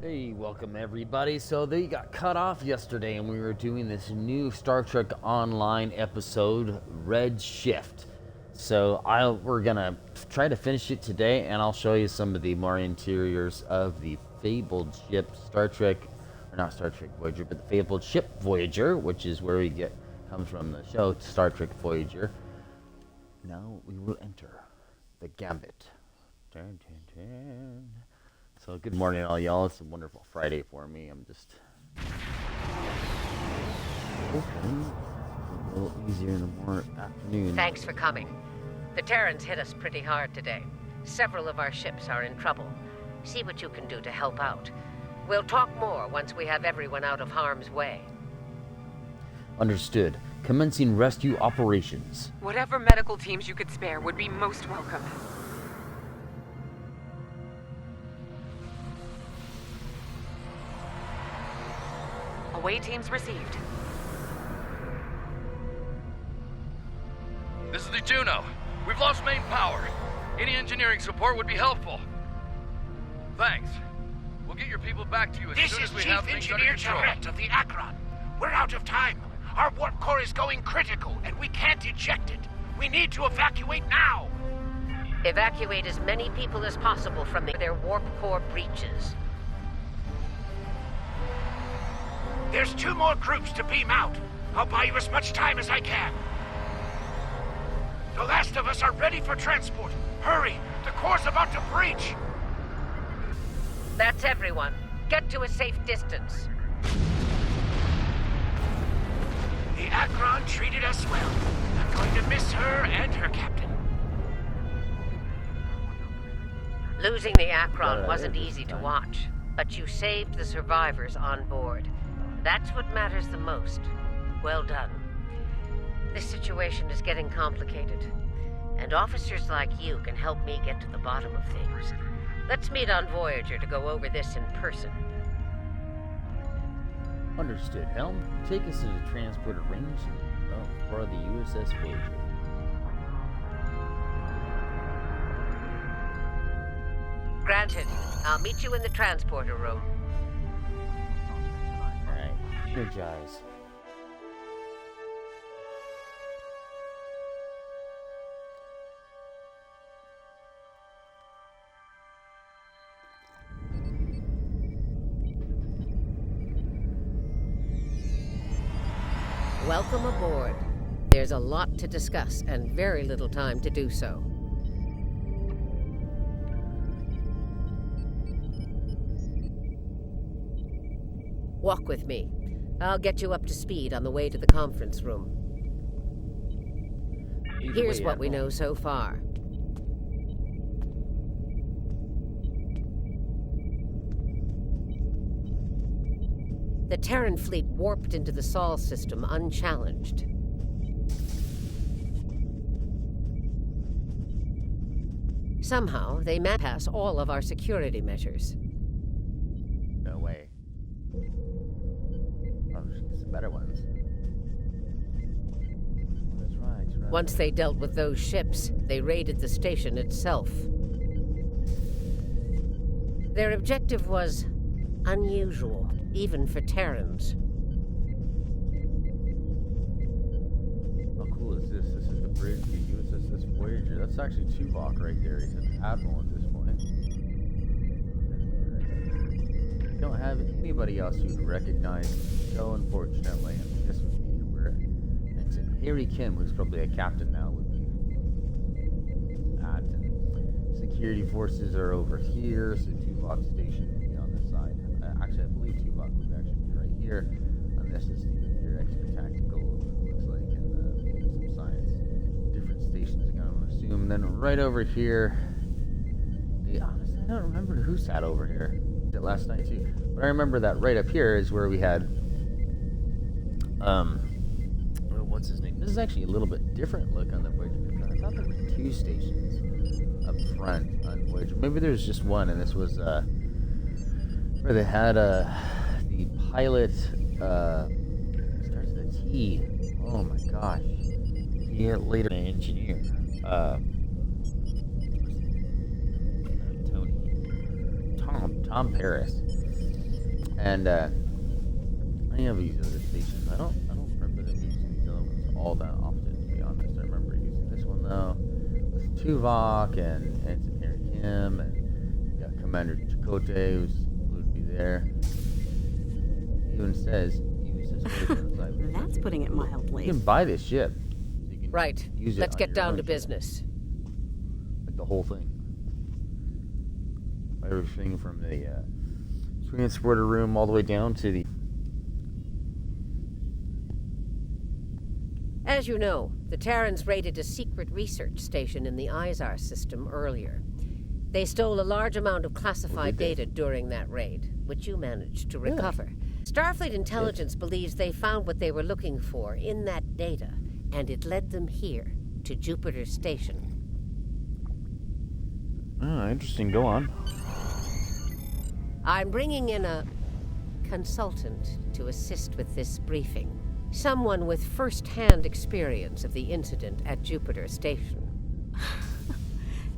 Hey, welcome everybody. So they got cut off yesterday and we were doing this new Star Trek Online episode, Red Shift. So we're gonna try to finish it today and I'll show you some of the more interiors of the fabled ship Star Trek, or not Star Trek Voyager, but the fabled ship Voyager, which is where comes from the show Star Trek Voyager. Now we will enter the Gambit. Dun, dun, dun. So good morning all y'all. It's a wonderful Friday for me. I'm just hoping a little easier in the more afternoon. Thanks for coming. The Terrans hit us pretty hard today. Several of our ships are in trouble. See what you can do to help out. We'll talk more once we have everyone out of harm's way. Understood. Commencing rescue operations. Whatever medical teams you could spare would be most welcome. Away teams received. This is the Juno. We've lost main power. Any engineering support would be helpful. Thanks. We'll get your people back to you as soon as we have things under control. This is Chief Engineer Jarrett of the Akron. We're out of time. Our warp core is going critical, and we can't eject it. We need to evacuate now. Evacuate as many people as possible from their warp core breaches. There's 2 more groups to beam out. I'll buy you as much time as I can. The last of us are ready for transport. Hurry! The core's about to breach! That's everyone. Get to a safe distance. The Akron treated us well. I'm going to miss her and her captain. Losing the Akron wasn't easy to watch, but you saved the survivors on board. That's what matters the most. Well done. This situation is getting complicated, and officers like you can help me get to the bottom of things. Let's meet on Voyager to go over this in person. Understood. Helm, take us to the transporter range for the USS Voyager. Granted. I'll meet you in the transporter room. Energize. Welcome aboard. There's a lot to discuss and very little time to do so. Walk with me. I'll get you up to speed on the way to the conference room. Here's what we know so far. The Terran fleet warped into the Sol system unchallenged. Somehow, they pass all of our security measures. No way. Some better ones. That's right. Once they dealt with those ships, they raided the station itself. Their objective was unusual, even for Terrans. How cool is this? This is the bridge to USS Voyager. That's actually Tuvok right there. He's an admiral at this point. We don't have anybody else who'd recognize the show, unfortunately. I mean, this would be where Harry Kim, who's probably a captain now, would be at. And security forces are over here, so Tuvok station would be on this side. Actually, I believe Tuvok would actually be right here. And this is your extra tactical, looks like, and some science. Different stations again, I'm going to assume. And then right over here, honestly, I don't remember who sat over here. Did last night too. But I remember that right up here is where we had, what's his name? This is actually a little bit different look on the Voyager. I thought there were 2 stations up front on Voyager. Maybe there's just one, and this was, where they had the pilot starts with a T. Oh my gosh. He later an engineer. Tony. Tom Paris. And any of these other stations, I don't remember them using these other ones all that often, to be honest. I remember using this one though, with Tuvok and Ensign Harry Kim, and you got Commander Chakotay would be there. It even says use this way. That's putting it mildly. You can buy this ship. So you can Right. use it Let's on get your down own to ship. business. Like the whole thing. Everything from the transporter room all the way down to the... As you know, the Terrans raided a secret research station in the Izar system earlier. They stole a large amount of classified did they? data during that raid, which you managed to recover. Starfleet intelligence believes they found what they were looking for in that data, and it led them here, to Jupiter Station. Oh, interesting. Go on. I'm bringing in a consultant to assist with this briefing. Someone with first-hand experience of the incident at Jupiter Station.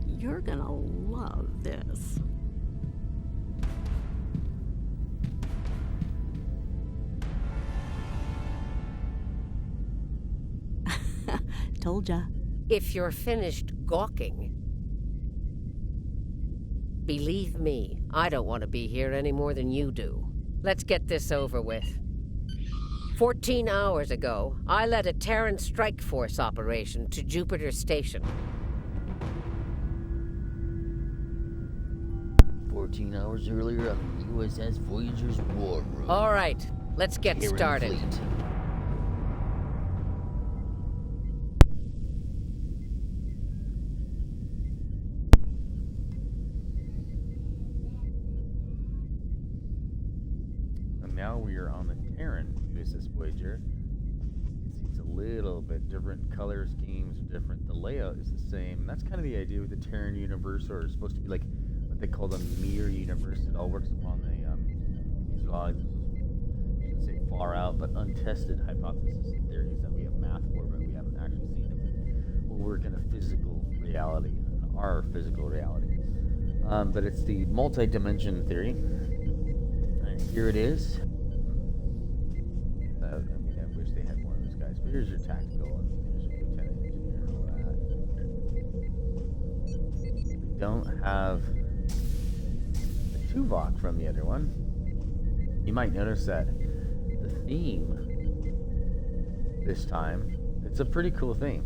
You're gonna love this. Told ya. If you're finished gawking, believe me, I don't want to be here any more than you do. Let's get this over with. 14 hours ago, I led a Terran strike force operation to Jupiter Station. 14 hours earlier on the USS Voyager's war room. All right, let's get Terran started. fleet. And now we are on the Terran USS Voyager. You can see it's a little bit different. Color schemes are different. The layout is the same. That's kind of the idea with the Terran universe, or it's supposed to be like what they call the mirror universe. It all works upon the these are all, I shouldn't say far out, but untested hypotheses and theories that we have math for, but we haven't actually seen them. Will work in a physical reality, our physical reality. But it's the multi-dimension theory. And here it is. I mean, I wish they had more of those guys. But here's your tactical, and here's your lieutenant engineer, and all that. We don't have the Tuvok from the other one. You might notice that the theme this time, it's a pretty cool theme.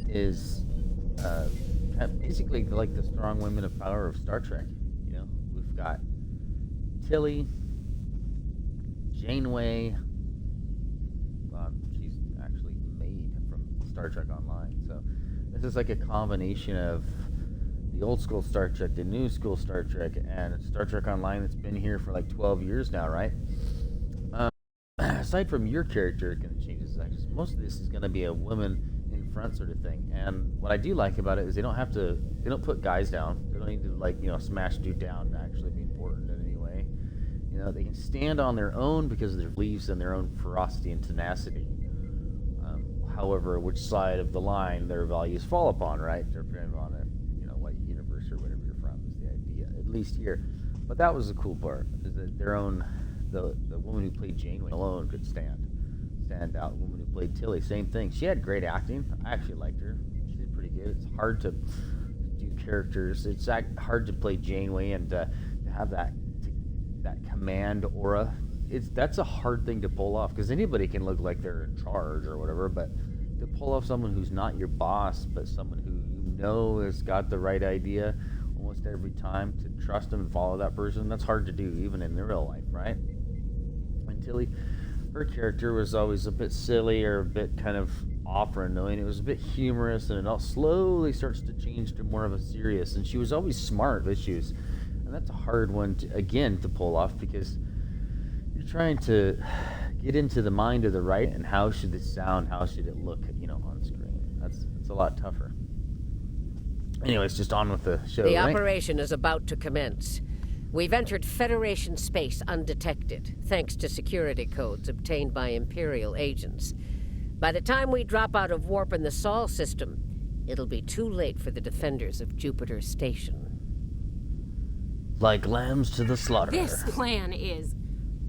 Is basically like the strong women of power of Star Trek. You know, we've got Tilly, Janeway. She's actually made from Star Trek Online. So this is like a combination of the old school Star Trek, the new school Star Trek, and Star Trek Online that's been here for like 12 years now, right? Aside from your character going to change, most of this is going to be a woman in front sort of thing. And what I do like about it is they don't put guys down. They don't need to, like, you know, smash dude down to actually be important in any way. You know, they can stand on their own because of their beliefs and their own ferocity and tenacity. However, which side of the line their values fall upon, right? Depending on what universe or whatever you're from is the idea, at least here. But that was the cool part, is that the woman who played Janeway alone could stand out. The woman who played Tilly, same thing. She had great acting. I actually liked her. She did pretty good. It's hard to do characters. It's hard to play Janeway and to have that command aura. That's a hard thing to pull off, because anybody can look like they're in charge or whatever, but to pull off someone who's not your boss, but someone who you know has got the right idea almost every time, to trust them and follow that person, that's hard to do even in real life, right? And Tilly, her character was always a bit silly or a bit kind of off or annoying. It was a bit humorous, and it all slowly starts to change to more of a serious, and she was always smart with issues, and that's a hard one to pull off, because you're trying to get into the mind of the writer, and how should it sound, how should it look, on screen. That's a lot tougher. Anyways, just on with the show. The right? operation is about to commence. We've entered Federation space undetected, thanks to security codes obtained by Imperial agents. By the time we drop out of warp in the Sol system, it'll be too late for the defenders of Jupiter Station. Like lambs to the slaughter. This plan is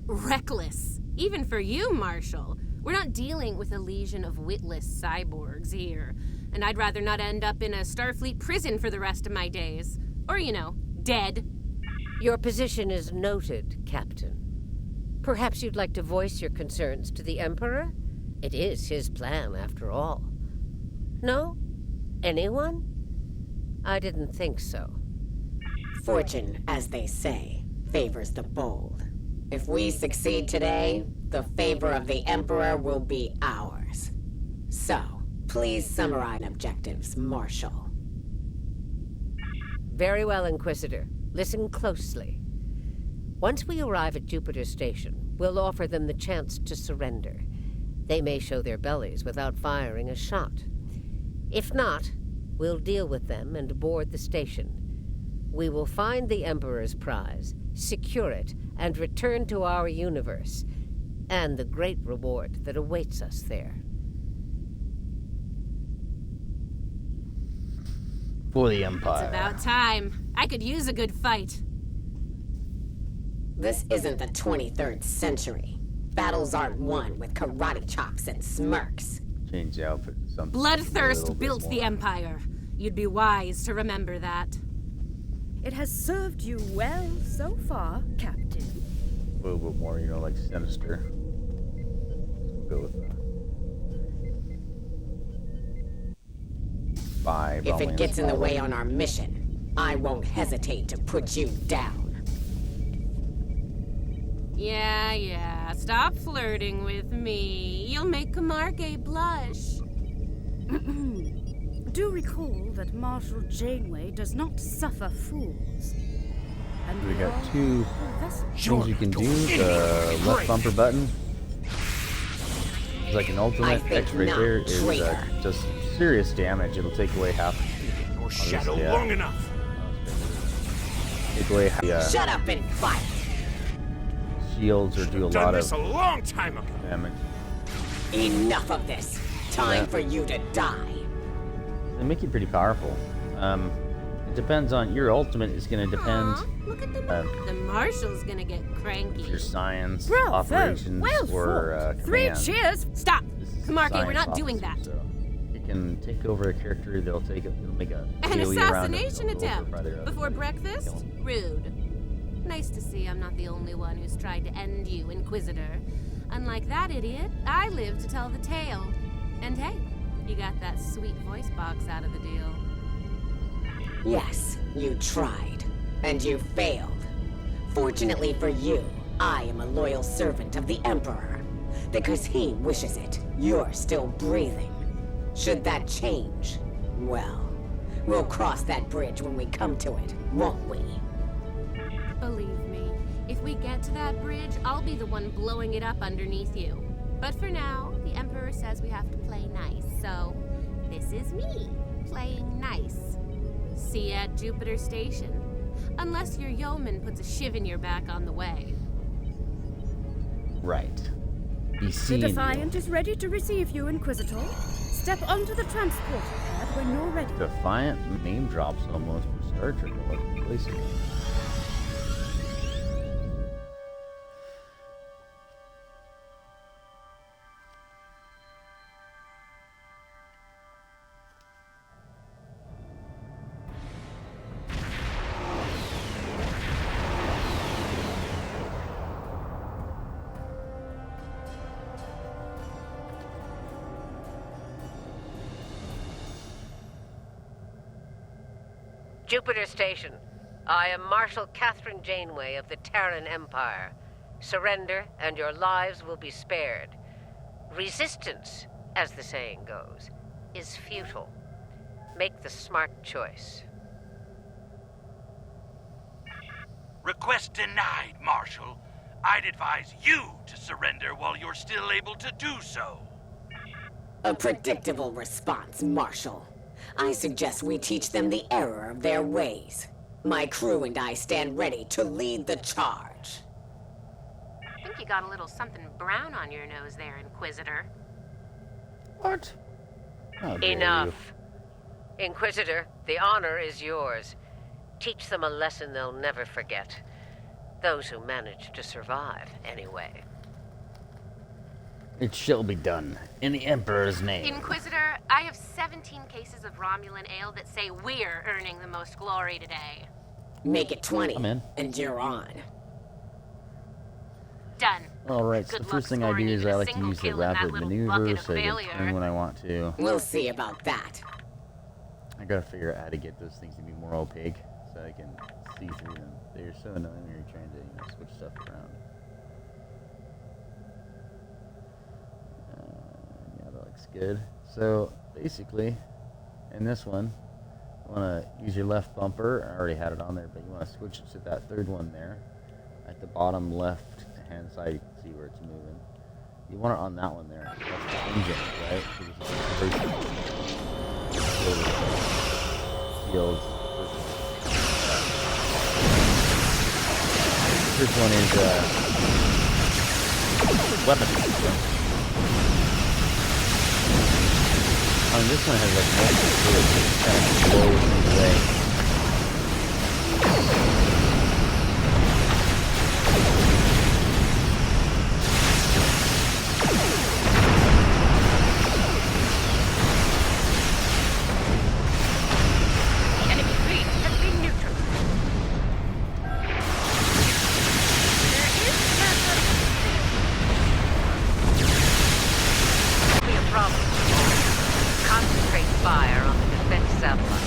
reckless. Even for you, Marshal. We're not dealing with a legion of witless cyborgs here. And I'd rather not end up in a Starfleet prison for the rest of my days. Or, you know, dead. Your position is noted, Captain. Perhaps you'd like to voice your concerns to the Emperor? It is his plan, after all. No? Anyone? I didn't think so. Fortune, as they say, favors the bold. If we succeed today, the favor of the Emperor will be ours. So, please summarize objectives, Marshal. Very well, Inquisitor. Listen closely. Once we arrive at Jupiter Station, we'll offer them the chance to surrender. They may show their bellies without firing a shot. If not, we'll deal with them and board the station. We will find the Emperor's prize, secure it, and return to our universe, and the great reward that awaits us there. For the Empire. It's about time. I could use a good fight. This isn't the 23rd century. Battles aren't won with karate chops and smirks. Change the outfit to something. a little Bloodthirst bit built more. the Empire. You'd be wise to remember that. It has served you well so far, Captain. A little bit more, you know, like sinister. We'll go with that. Spy. If it gets in the way on our mission, I won't hesitate to put you down. Yeah. Stop flirting with me. You'll make Camargue blush. Do recall that Marshal Janeway does not suffer fools. And We got all two her vessels- things you can do. The left bumper button. It's like an I ultimate. think X right not, there is traitor. just serious damage. It'll take away half. Your shadow yeah. long enough. Take away half, Shut up and fight! shields or do a Done lot this of a long time ago. damage. Enough of this. Time Yeah. for you to die. They make you pretty powerful. It depends on your ultimate. Is going to depend Aw, look at the uh, The Marshal's gonna get cranky. your science, Bravo! operations, Well or fought. Three command. cheers. Stop! This is Camargue, we're science not doing officer, that. So it can take over a character. They'll take it. They'll make a An wheelie around it, assassination they'll go over attempt by their other before guy, breakfast? kill 'em. Rude. Nice to see I'm not the only one who's tried to end you, Inquisitor. Unlike that idiot, I live to tell the tale. And hey, you got that sweet voice box out of the deal. Yes, you tried. And you failed. Fortunately for you, I am a loyal servant of the Emperor. Because he wishes it, you're still breathing. Should that change, well, we'll cross that bridge when we come to it, won't we? Believe me, if we get to that bridge, I'll be the one blowing it up underneath you. But for now, the Emperor says we have to play nice, so this is me, playing nice. See you at Jupiter Station. Unless your yeoman puts a shiv in your back on the way. Right. Be The seeing you. Defiant is ready to receive you, Inquisitor. Step onto the transporter pad when you're ready. Defiant name drops almost for Star Trek. All over the place. Jupiter Station. I am Marshal Catherine Janeway of the Terran Empire. Surrender, and your lives will be spared. Resistance, as the saying goes, is futile. Make the smart choice. Request denied, Marshal. I'd advise you to surrender while you're still able to do so. A predictable response, Marshal. I suggest we teach them the error of their ways. My crew and I stand ready to lead the charge. I think you got a little something brown on your nose there, Inquisitor. What? How dare you. Enough. Inquisitor, the honor is yours. Teach them a lesson they'll never forget. Those who manage to survive, anyway. It shall be done, in the Emperor's name. Inquisitor, I have 17 cases of Romulan ale that say we're earning the most glory today. Make it 20, I'm in. and you're on. Done. Alright, so Good the luck first thing I do scoring is even I a like to single use the kill in that rapid little maneuver bucket of so I can failure. turn when I want to. We'll see about that. I gotta figure out how to get those things to be more opaque so I can see through them. They're so annoying when you're trying to, switch stuff around. Yeah, that looks good. So, basically, in this one, you want to use your left bumper. I already had it on there, but you want to switch it to that third one there. At the bottom left hand side, you can see where it's moving. You want it on that one there. That's the engine, right? So this is the fields. This one is weapon. This one has like multiple bullets that kind of blows things away. Enemy fleet has been neutralized. There is be a problem. Concentrate fire on the defense satellite.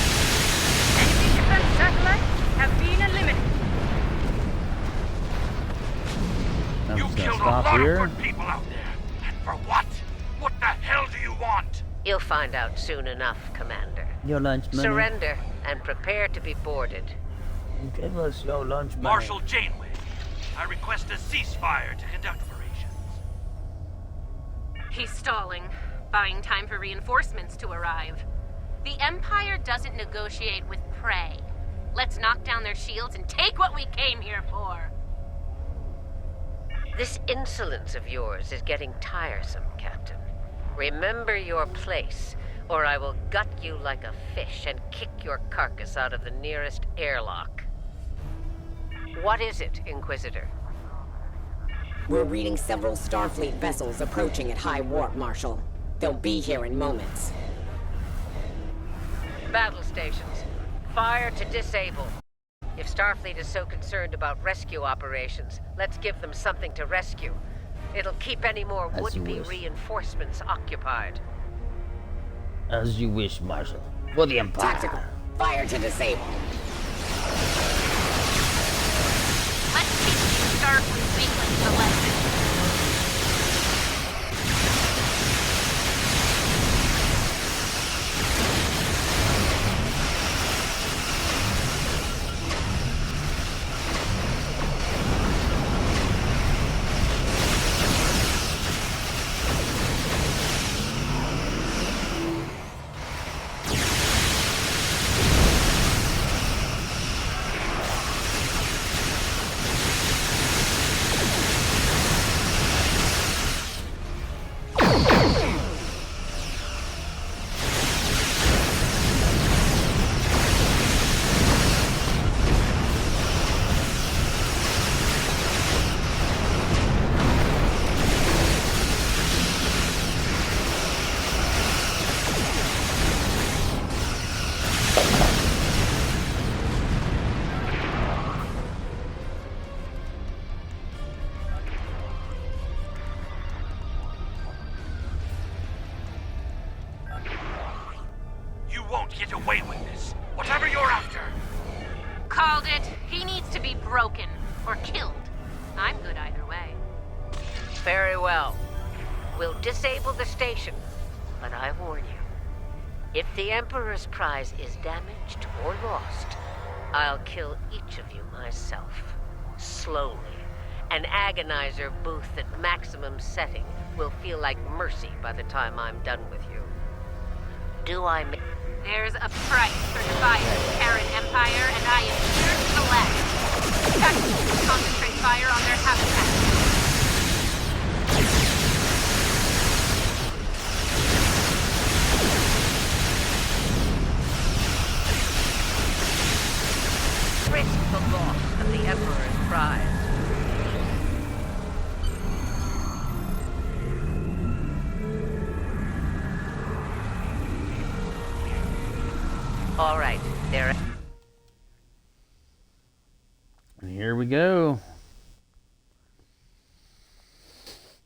Enemy defense satellites have been eliminated. I'm You just gonna killed a stop lot here. of good people out there. And for what? What the hell do you want? You'll find out soon enough, Commander. Your lunch money. Surrender and prepare to be boarded. Give us your lunch money. Marshal Janeway, I request a ceasefire to conduct operations. He's stalling, buying time for reinforcements to arrive. The Empire doesn't negotiate with prey. Let's knock down their shields and take what we came here for. This insolence of yours is getting tiresome, Captain. Remember your place, or I will gut you like a fish and kick your carcass out of the nearest airlock. What is it, Inquisitor? We're reading several Starfleet vessels approaching at high warp, Marshal. They'll be here in moments. Battle stations. Fire to disable. If Starfleet is so concerned about rescue operations, let's give them something to rescue. It'll keep any more As you would-be wish. reinforcements occupied. As you wish, Marshal. For the Empire. Tactical. Fire to disable. Let's teach these Starfleet weaklings a lesson. You won't get away with this. Whatever you're after. Called it. He needs to be broken or killed. I'm good either way. Very well. We'll disable the station, but I warn you. If the Emperor's prize is damaged or lost, I'll kill each of you myself. Slowly. An agonizer booth at maximum setting will feel like mercy by the time I'm done with you. Do I There's a price for defying the Terran Empire, and I am here to select. Tactics concentrate fire on their habitat. risk the loss of the Emperor's prize? All right, there. And here we go.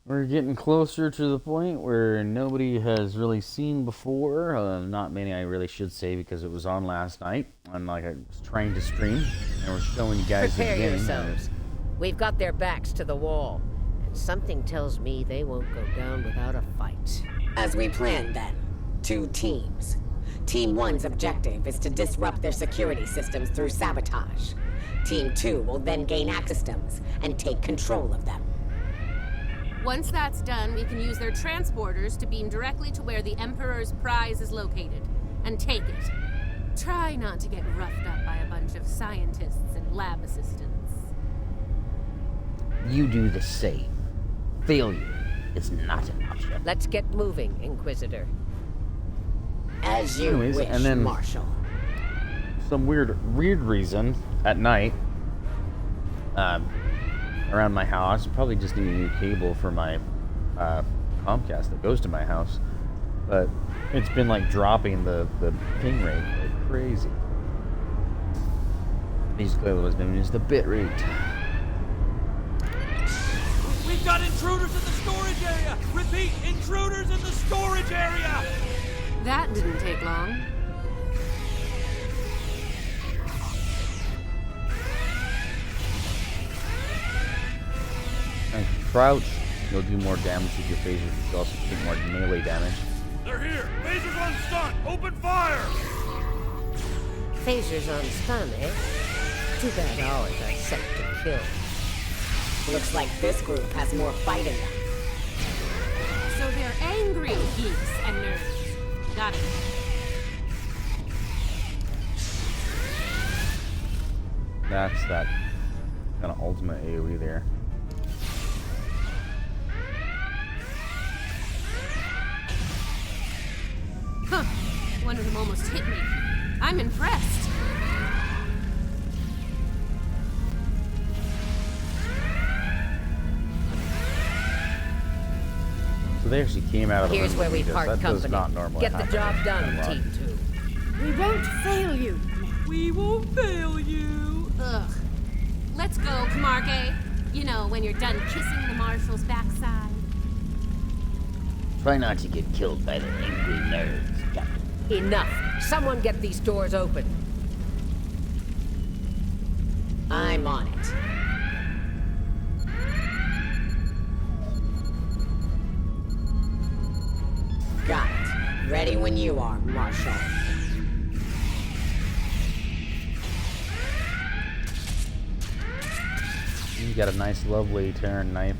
We're getting closer to the point where nobody has really seen before. Not many, I really should say, because it was on last night. I'm like I was trying to stream, and we're showing you guys Prepare the game. yourselves. We've got their backs to the wall, and something tells me they won't go down without a fight. As we planned then, 2 teams. Team 1's objective is to disrupt their security systems through sabotage. Team 2 will then gain access to systems and take control of them. Once that's done, we can use their transporters to beam directly to where the Emperor's prize is located, and take it. Try not to get roughed up by a bunch of scientists and lab assistants. You do the same. Failure is not an option. Let's get moving, Inquisitor. As you Anyways, wish, and then- Marshal. Some weird reason at night, around my house, probably just need a new cable for my Comcast that goes to my house, but it's been like dropping the ping rate like crazy. Basically what I was doing is the bit rate. We've got intruders in the storage area! Repeat, intruders in the storage area! That didn't take long. And crouch, you'll do more damage with your phasers. You also take more melee damage. They're here! Lasers on stun! Open fire! Phasers on stun, eh? Too bad ours are set to kill. Looks like this group has more fight in them. So they're angry geeks and nerds. Got it. That's that kind of ultimate AoE there. Huh. One of them almost hit me. I'm impressed. So they actually came out of Here's the where we room. part That company. does not normally Get the happen job in done, Hemlock. Team 2. We won't fail you. We won't fail you! Ugh. Let's go, Camargue. You know, when you're done kissing the Marshal's backside. Try not to get killed by the angry nerds, Captain. Enough. Someone get these doors open. I'm on it. Got it. Ready when you are, Marshal. You got a nice, lovely Terran knife.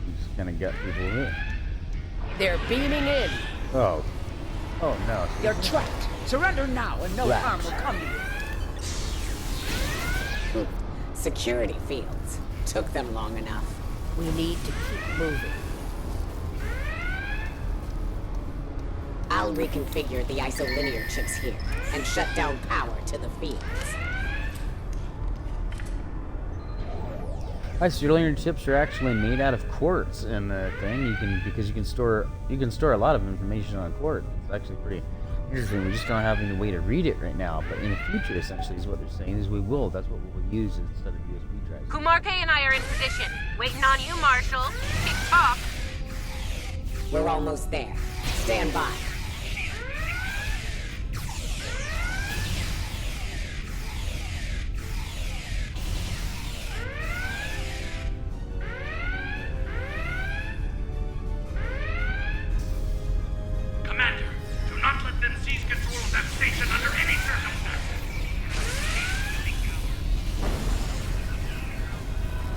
You just gonna get people with it. They're beaming in. Oh. Oh no. You're trapped. Surrender now and no Right. harm will come to you. Security fields. Took them long enough. We need to keep moving. I'll reconfigure the isolinear chips here and shut down power to the fields. Isolinear chips are actually made out of quartz, and the thing you can store a lot of information on quartz. It's actually pretty interesting. We just don't have any way to read it right now, but in the future, essentially, is what they're saying is we will. That's what we'll use instead of USB drives. Kumarke and I are in position. Waiting on you, Marshal. Tick tock. We're almost there. Stand by. Commander, do not let them seize control of that station under any circumstances.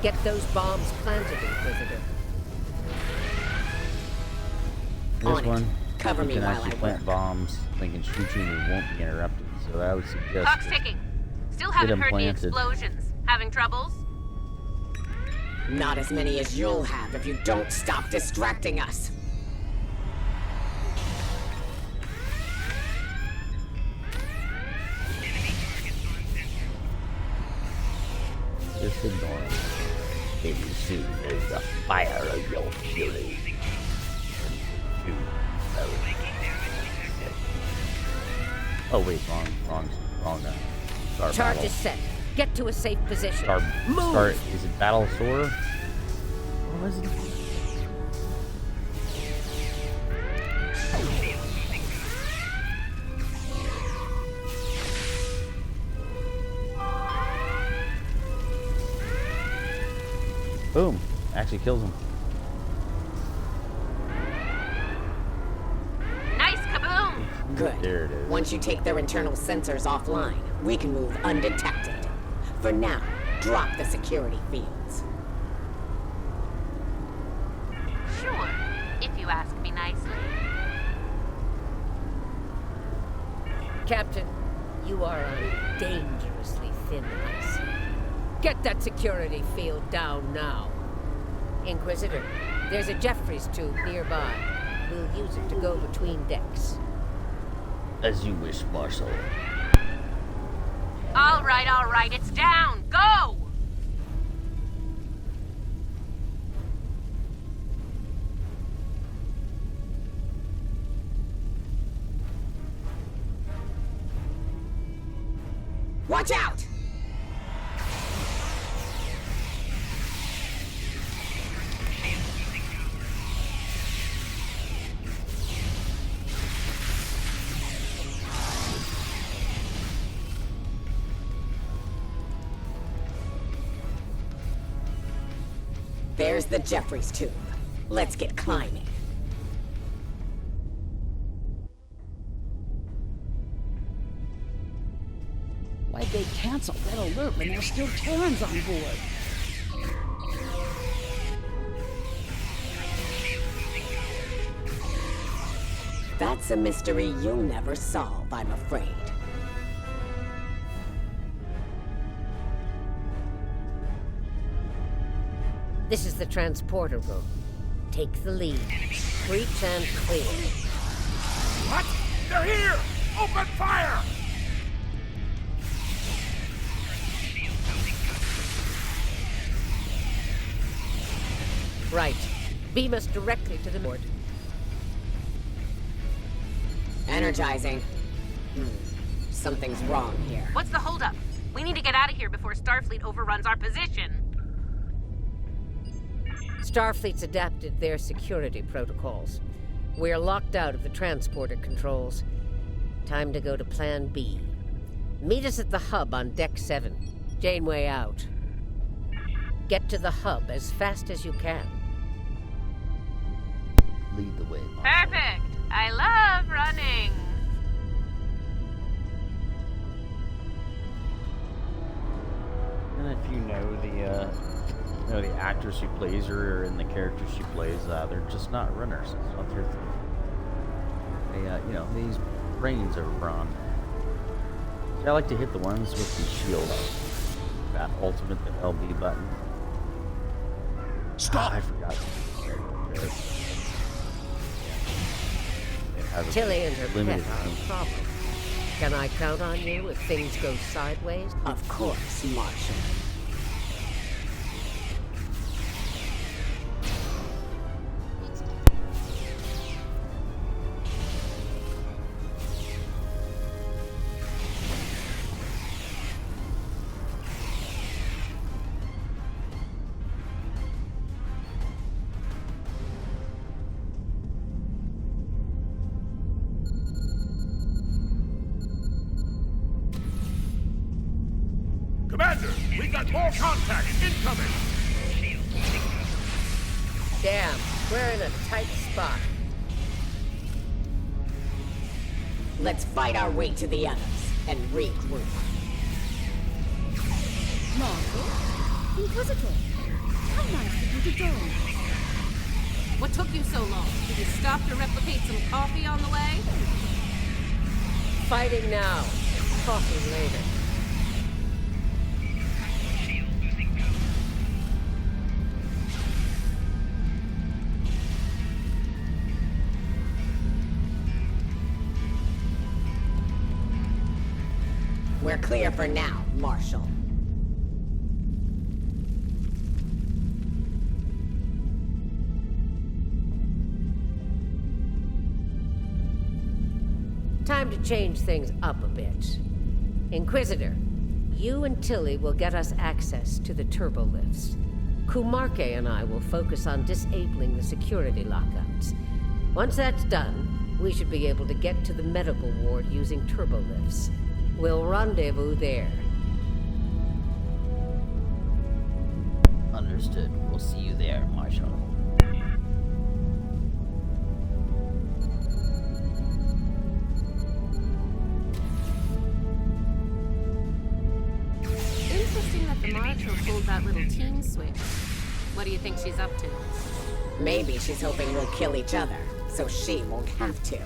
Get those bombs planted, Inquisitor. This On it. one. Cover You me can while actually I plant work. bombs, they can shoot you and you won't be interrupted. So I would suggest Clock's just ticking. Still get haven't them heard the planted. explosions. Having troubles? Not as many as you'll have if you don't stop distracting us. Just ignore them. Maybe soon there's the fire of your fury. Oh wait, wrong. Star Charge battle. is set. Get to a safe position. Move! Is it battle sword? What was it? Boom! Actually kills him. Nice kaboom! Good. There it is. Once you take their internal sensors offline, we can move undetected. For now, drop the security fields. Sure, if you ask me nicely. Captain, you are on dangerously thin ice. Get that security field down now. Inquisitor, there's a Jeffries tube nearby. We'll use it to go between decks. As you wish, Marshal. All right, it's down. Go! Watch out! There's the Jeffries tube. Let's get climbing. Why'd they cancel that alert when there's still Terrans on board? That's a mystery you'll never solve, I'm afraid. This is the transporter room. Take the lead. Breach and clear. What? They're here! Open fire! Right. Beam us directly to the board. Energizing. Something's wrong here. What's the holdup? We need to get out of here before Starfleet overruns our position. Starfleet's adapted their security protocols. We're locked out of the transporter controls. Time to go to Plan B. Meet us at the hub on Deck 7. Janeway out. Get to the hub as fast as you can. Lead the way, Marshal. Perfect! I love running! And if you know the actress who plays her or in the character she plays, they're just not runners. It's not their thing. They use brains over brawn. See, I like to hit the ones with the shield. That ultimate, the LB button. Stop! I forgot. It has a Tilly and her pet limited are range. a problem. Can I count on you if things go sideways? Of course, Marshal. Commander, we got more contact incoming! Damn, we're in a tight spot. Let's fight our way to the others and regroup. Marshal? Inquisitor? How nice of you to join us. What took you so long? Did you stop to replicate some coffee on the way? Fighting now. Coffee later. We're clear for now, Marshal. Time to change things up a bit. Inquisitor, you and Tilly will get us access to the turbo lifts. Kumarke and I will focus on disabling the security lockouts. Once that's done, we should be able to get to the medical ward using turbo lifts. We'll rendezvous there. Understood. We'll see you there, Marshal. Interesting that the Marshal pulled that little team switch. What do you think she's up to? Maybe she's hoping we'll kill each other, so she won't have to.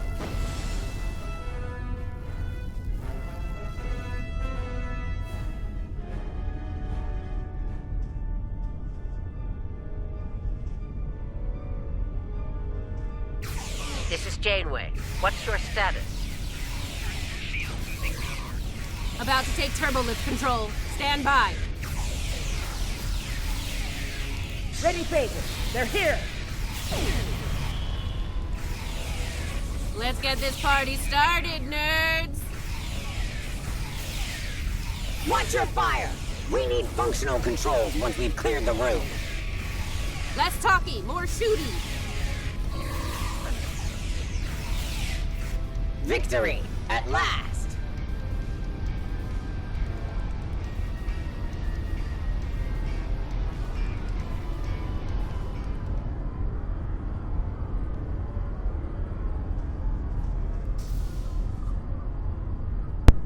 This is Janeway. What's your status? About to take turbolift control. Stand by. Ready, phasers. They're here. Let's get this party started, nerds! Watch your fire! We need functional controls once we've cleared the room. Less talky, more shooty. Victory! At last!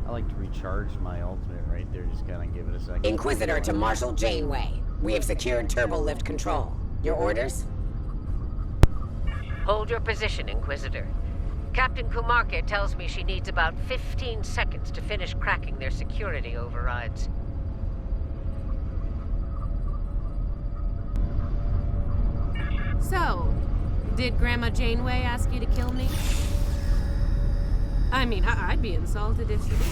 I like to recharge my ultimate right there. Just kind of give it a second. Inquisitor to Marshal Janeway. We have secured turbolift control. Your orders? Hold your position, Inquisitor. Captain Kumarke tells me she needs about 15 seconds to finish cracking their security overrides. So, did Grandma Janeway ask you to kill me? I mean, I'd be insulted if she didn't.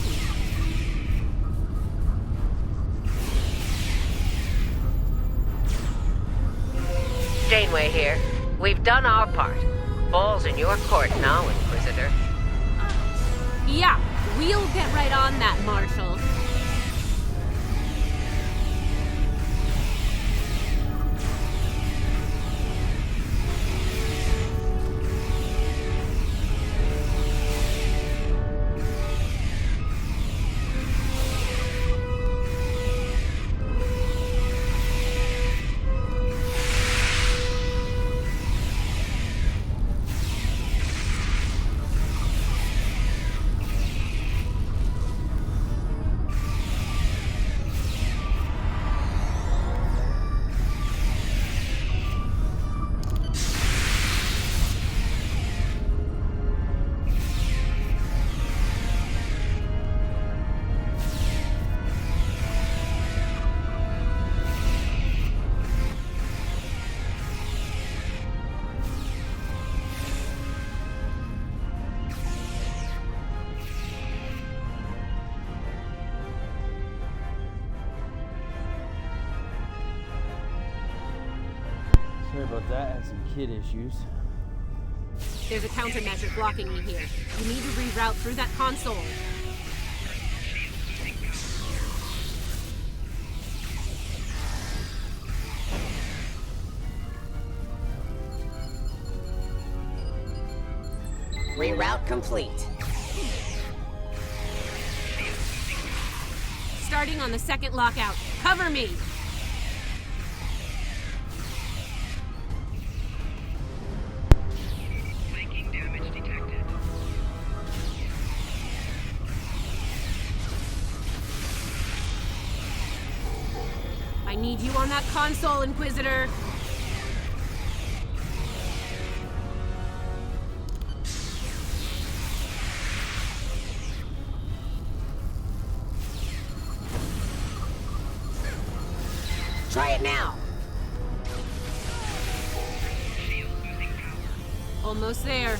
Janeway here. We've done our part. Ball's in your court now, Inquisitor. Yeah, we'll get right on that, Marshal. Sorry about that. I had some kid issues. There's a countermeasure blocking me here. You need to reroute through that console. Reroute complete. Starting on the second lockout. Cover me! I need you on that console, Inquisitor. it now! Almost there.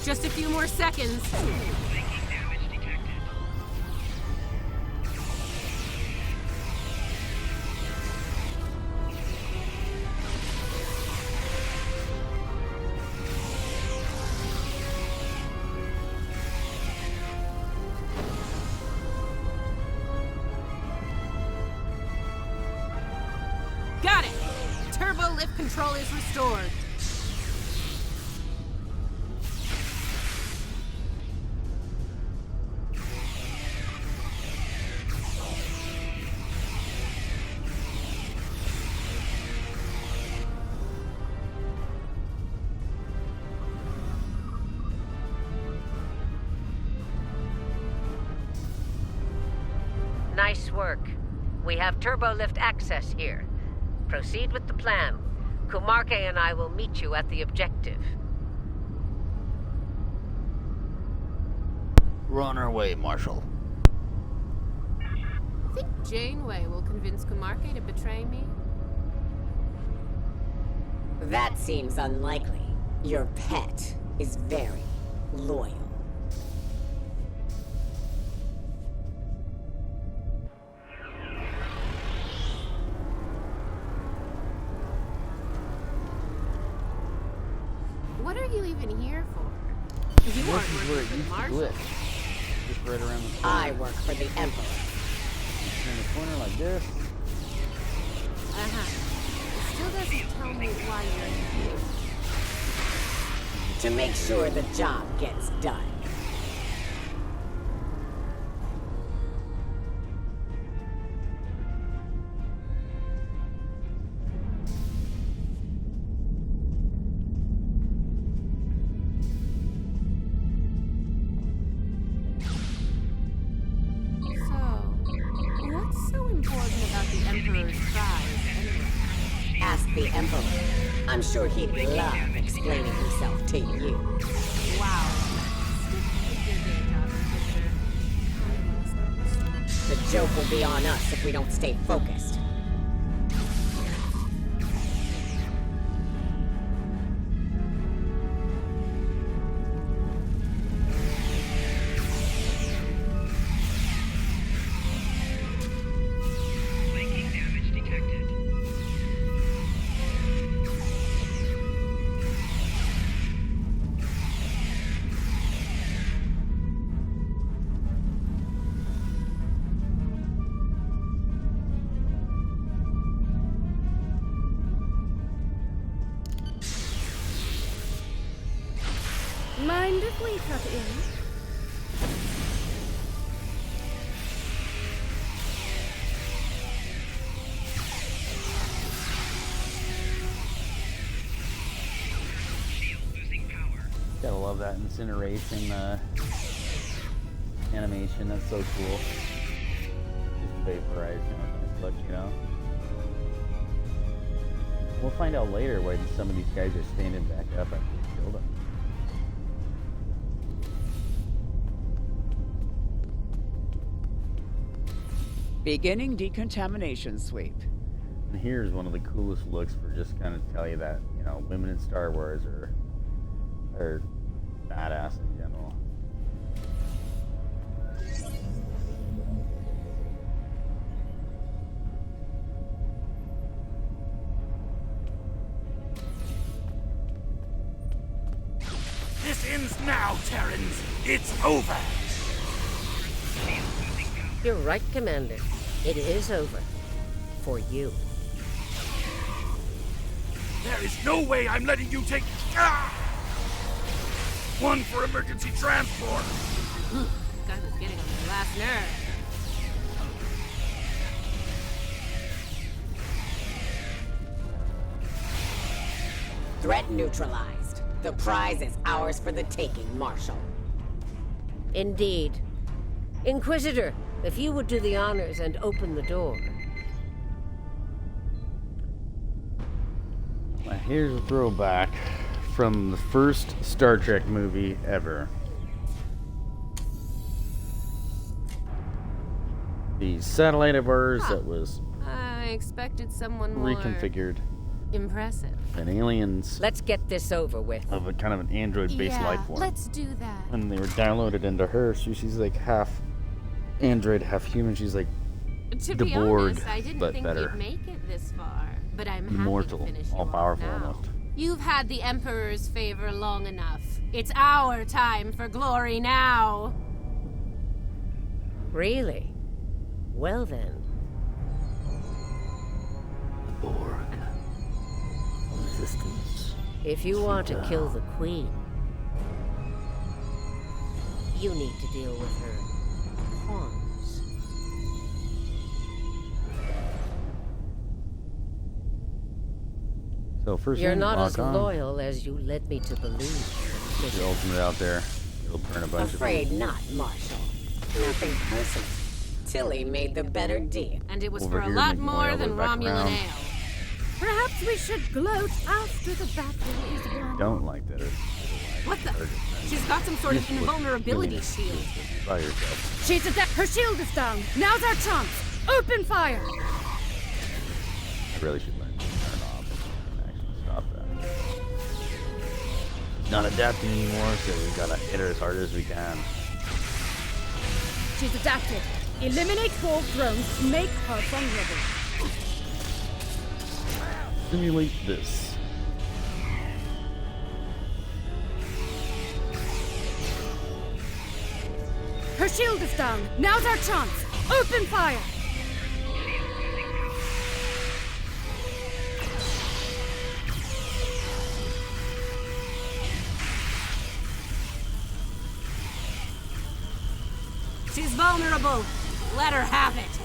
Just a few more seconds. Got it! Turbo lift control is restored. Nice work. We have turbo lift access here. Proceed with the plan. Kumarke and I will meet you at the objective. We're on our way, Marshal. I think Janeway will convince Kumarke to betray me. That seems unlikely. Your pet is very loyal. What are you even here for? You This aren't is where working it for the used to Marshal. glitch. Just right around the corner. I work for the Emperor. Turn the corner like this. Uh-huh. It still doesn't tell me why you're here. To make sure the job gets done. What's so important about the Emperor's prize, anyway? Ask the Emperor. I'm sure he'd love explaining himself to you. Wow. Stick with your day job, Inquisitor. The joke will be on us if we don't stay focused. Mind if we cut in? Gotta love that incineration animation. That's so cool. Just vaporize, look, We'll find out later why some of these guys are standing back up after we killed them. Beginning decontamination sweep. And here's one of the coolest looks for just kind of tell you that, women in Star Wars are badass in general. This ends now, Terrans. It's over. You're right, Commander. It is over. For you. There is no way I'm letting you take... Ah! One for emergency transport. This guy was getting on my last nerve. Threat neutralized. The prize is ours for the taking, Marshal. Indeed. Inquisitor, if you would do the honors and open the door. Now here's a throwback from the first Star Trek movie ever. The satellite of ours that was... I expected someone more reconfigured. impressive. And aliens Let's get this over with. of a kind of an android-based Yeah, life form. let's do that. And they were downloaded into her, so she's like half android, half human. She's like To the be Borg, honest, I didn't but think better. you'd make it this far, but I'm Immortal, happy to finish you all-powerful off now. almost. You've had the Emperor's favor long enough. It's our time for glory now. Really? Well then. Borg. Resistance. If you want to kill the Queen, you need to deal with her pawns. So first You're thing, not as lock on. loyal as you led me to believe. Put the ultimate out there. It'll burn a bunch Afraid of not, Marshal. Nothing personal. Tilly made the better deal. And it was Over for a here, lot making my way more all the than way back Romulan around. ale. Perhaps we should gloat after the battle is won. Don't like that. What the? She's got some sort of invulnerability shield. By yourself. She's a her shield is down. Now's our chance. Open fire. I really should learn to turn off and actually stop that. She's not adapting anymore, so we gotta hit her as hard as we can. She's adapted. Eliminate Borg drones to make her vulnerable. Simulate this. Her shield is down. Now's our chance. Open fire. She's vulnerable. Let her have it.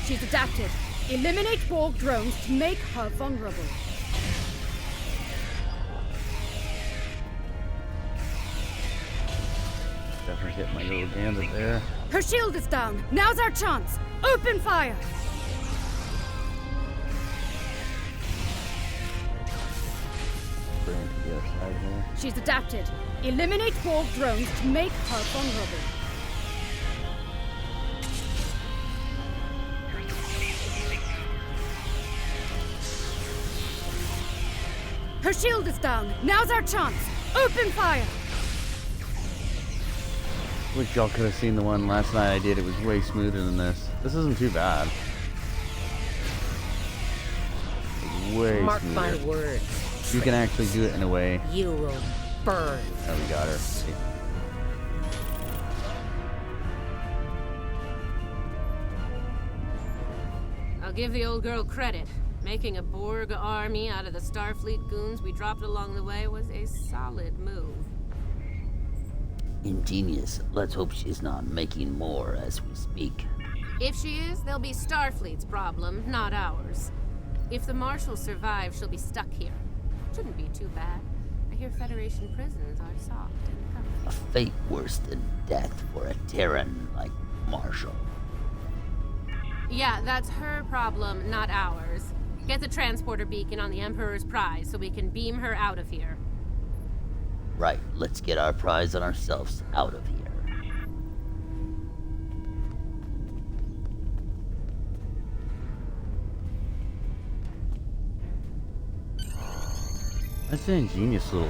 She's adapted. Eliminate Borg drones to make her vulnerable. Definitely hit my little gambit there. Her shield is down. Now's our chance. Open fire. Bring it to the other side here. She's adapted. Eliminate Borg drones to make her vulnerable. Her shield is down. Now's our chance. Open fire. Wish y'all could have seen the one last night I did. It was way smoother than this. This isn't too bad. It's way Mark smoother. my words. You can actually do it in a way. You will burn. Oh, we got her. I'll give the old girl credit. Making a Borg army out of the Starfleet goons we dropped along the way was a solid move. Ingenious. Let's hope she's not making more as we speak. If she is, they'll be Starfleet's problem, not ours. If the Marshal survives, she'll be stuck here. Shouldn't be too bad. I hear Federation prisons are soft and comfy. A fate worse than death for a Terran like Marshall. Yeah, that's her problem, not ours. Get the transporter beacon on the Emperor's prize so we can beam her out of here. Right, let's get our prize on ourselves out of here. That's an ingenious little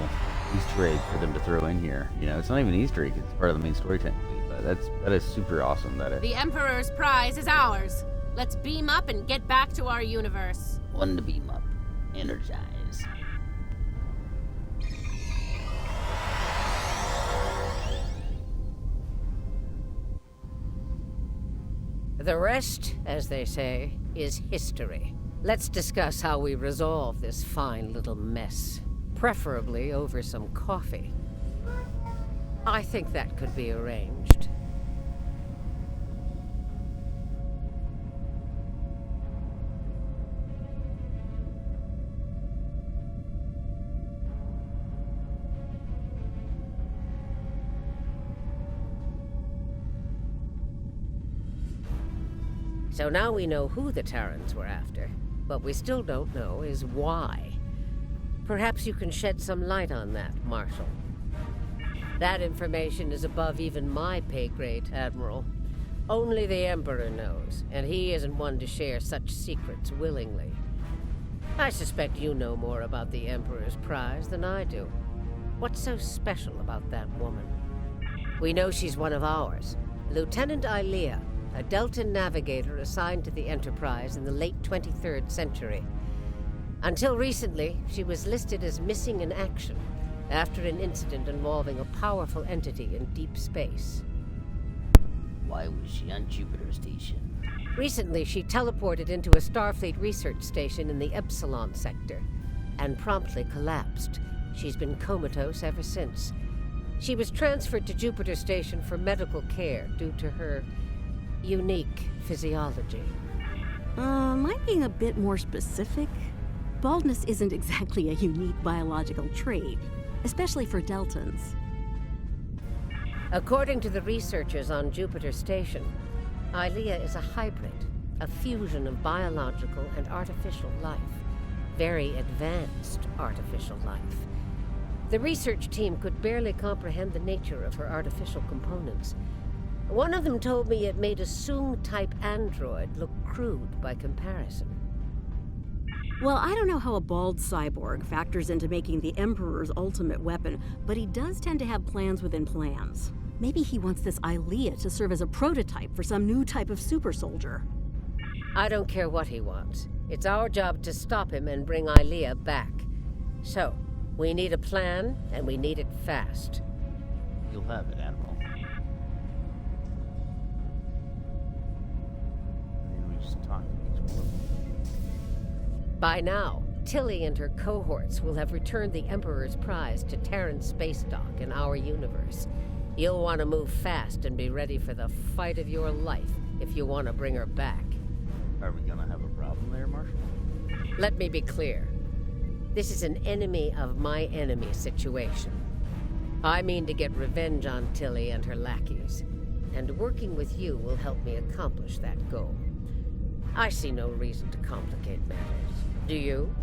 Easter egg for them to throw in here. You know, it's not even an Easter egg, it's part of the main story technically, but that is super awesome that it... The Emperor's prize is ours. Let's beam up and get back to our universe. One to beam up. Energize. The rest, as they say, is history. Let's discuss how we resolve this fine little mess. Preferably over some coffee. I think that could be arranged. So now we know who the Terrans were after. What we still don't know is why. Perhaps you can shed some light on that, Marshal. That information is above even my pay grade, Admiral. Only the Emperor knows, and he isn't one to share such secrets willingly. I suspect you know more about the Emperor's prize than I do. What's so special about that woman? We know she's one of ours, Lieutenant Ilea, a Deltan navigator assigned to the Enterprise in the late 23rd century. Until recently, she was listed as missing in action after an incident involving a powerful entity in deep space. Why was she on Jupiter Station? Recently, she teleported into a Starfleet research station in the Epsilon sector and promptly collapsed. She's been comatose ever since. She was transferred to Jupiter Station for medical care due to her unique physiology. Am I being a bit more specific? Baldness isn't exactly a unique biological trait, especially for Deltans. According to the researchers on Jupiter Station, Ilea is a hybrid, a fusion of biological and artificial life. Very advanced artificial life. The research team could barely comprehend the nature of her artificial components. One of them told me it made a Soong-type android look crude by comparison. Well, I don't know how a bald cyborg factors into making the Emperor's ultimate weapon, but he does tend to have plans within plans. Maybe he wants this Ilea to serve as a prototype for some new type of super soldier. I don't care what he wants. It's our job to stop him and bring Ilea back. So, we need a plan, and we need it fast. You'll have it, Admiral. And then we just talk to each one of them. By now, Tilly and her cohorts will have returned the Emperor's prize to Terran space dock in our universe. You'll want to move fast and be ready for the fight of your life if you want to bring her back. Are we gonna have a problem there, Marshal? Let me be clear. This is an enemy of my enemy situation. I mean to get revenge on Tilly and her lackeys, and working with you will help me accomplish that goal. I see no reason to complicate matters. Do you?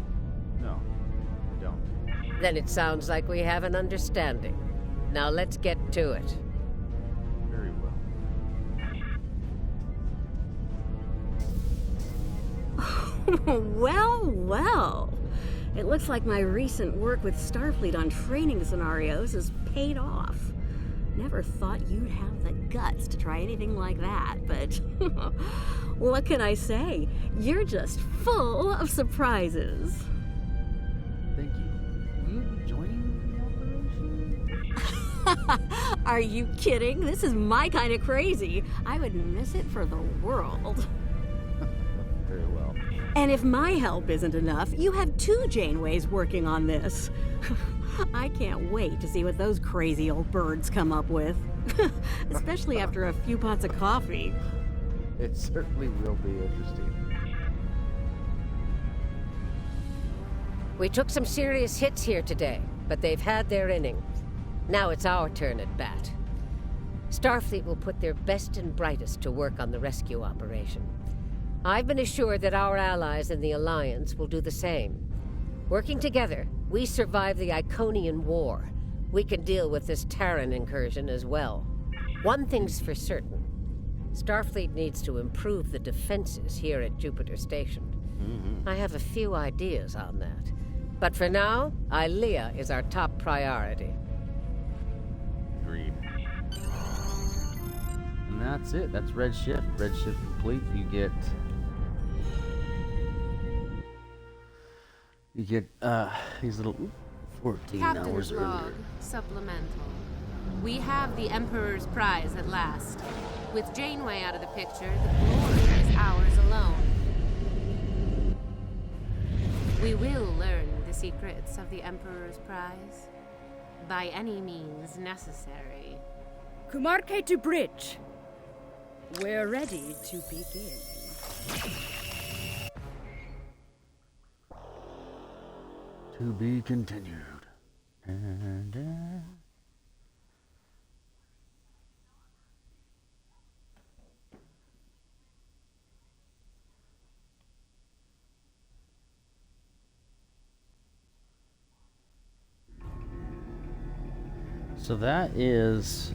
No, I don't. Then it sounds like we have an understanding. Now let's get to it. Very well. Well. It looks like my recent work with Starfleet on training scenarios has paid off. Never thought you'd have the guts to try anything like that, but what can I say? You're just full of surprises. Thank you. Will you be joining the operation? Are you kidding? This is my kind of crazy. I would miss it for the world. Very well. And if my help isn't enough, you have 2 Janeways working on this. I can't wait to see what those crazy old birds come up with. Especially after a few pots of coffee. It certainly will be interesting. We took some serious hits here today, but they've had their innings. Now it's our turn at bat. Starfleet will put their best and brightest to work on the rescue operation. I've been assured that our allies in the Alliance will do the same. Working together, we survive the Iconian War. We can deal with this Terran incursion as well. One thing's for certain. Starfleet needs to improve the defenses here at Jupiter Station. I have a few ideas on that. But for now, Ilea is our top priority. Agreed. And that's it. That's Red Shift. Red Shift complete. You get these little 14 Captain's hours log, earlier. supplemental. We have the Emperor's prize at last. With Janeway out of the picture, the glory is ours alone. We will learn the secrets of the Emperor's prize by any means necessary. Kumarke to bridge. We're ready to begin. to be continued. So that is...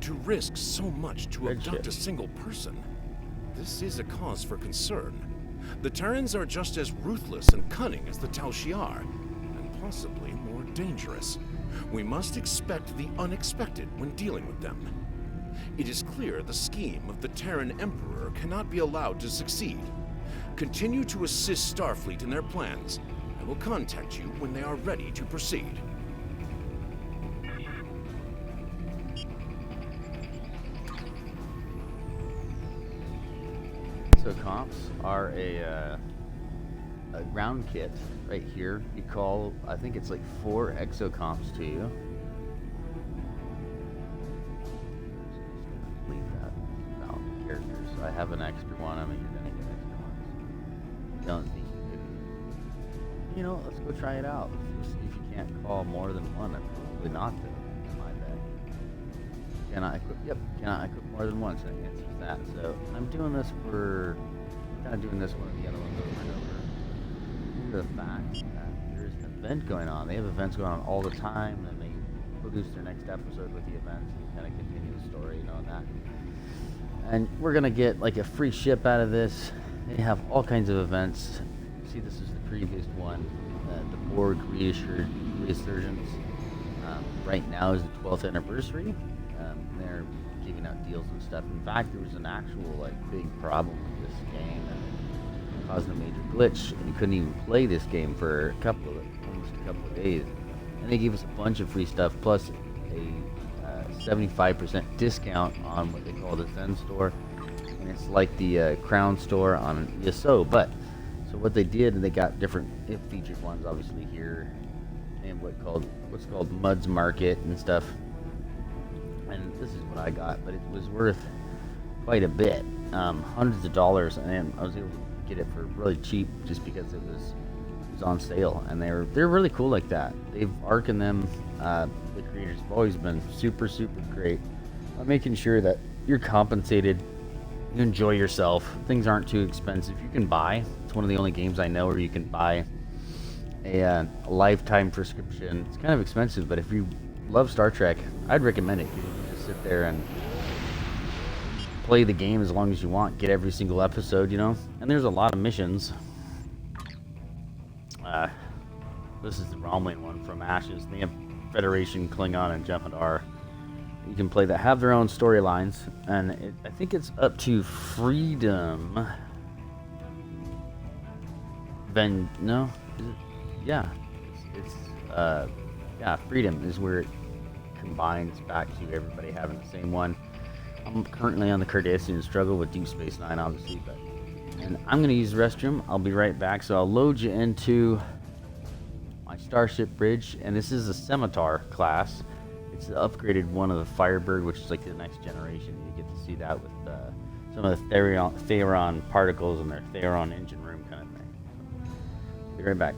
To risk so much to abduct a single person, this is a cause for concern. The Terrans are just as ruthless and cunning as the Tal Shiar, and possibly more dangerous. We must expect the unexpected when dealing with them. It is clear the scheme of the Terran Emperor cannot be allowed to succeed. Continue to assist Starfleet in their plans. I will contact you when they are ready to proceed. Exocomps are a ground kit right here. You call, I think it's like 4 exocomps to you. Leave that about characters. So I have an extra one. I mean, you're gonna get extra ones. Don't think you could. You know, let's go try it out. See if you can't call more than one. Probably not, though. My bet. Cannot equip. Yep, cannot equip more than one. So that answers that. So I'm doing this for. Kind of doing this one and the other ones over and over. Due to the fact that there's an event going on. They have events going on all the time, and they produce their next episode with the events and kind of continue the story, you know, and that. And we're gonna get like a free ship out of this. They have all kinds of events. See, this is the previous one, the Borg Resurgence. Right now is the 12th anniversary. They're giving out deals and stuff. In fact, there was an actual like big problem with this game and it caused a major glitch, and you couldn't even play this game for almost a couple of days. And they gave us a bunch of free stuff plus a 75% discount on what they call the Zen store, and it's like the Crown store on ESO. But so what they did, and they got different featured ones obviously here, and what's called Mud's Market and stuff. And this is what I got, but it was worth quite a bit, hundreds of dollars, and I was able to get it for really cheap just because it was on sale. And they're really cool like that. Ark and them, the creators have always been super great on making sure that you're compensated, you enjoy yourself, things aren't too expensive. You can buy. It's one of the only games I know where you can buy a lifetime prescription. It's kind of expensive, but if you love Star Trek, I'd recommend it. You can just sit there and play the game as long as you want, get every single episode, you know. And there's a lot of missions. This is the Romulan one from Ashes. They have Federation, Klingon, and Jem'Hadar. You can play that, have their own storylines, and I think it's up to Freedom. No, is it? Yeah, yeah, Freedom is where it combines back to everybody having the same one. I'm currently on the Cardassian struggle with Deep Space Nine, obviously, and I'm gonna use the restroom. I'll be right back. So I'll load you into my Starship Bridge, and this is a Scimitar class. It's the upgraded one of the Firebird, which is like the next generation. You get to see that with some of the Theron particles in their Theron engine room kind of thing. So, be right back.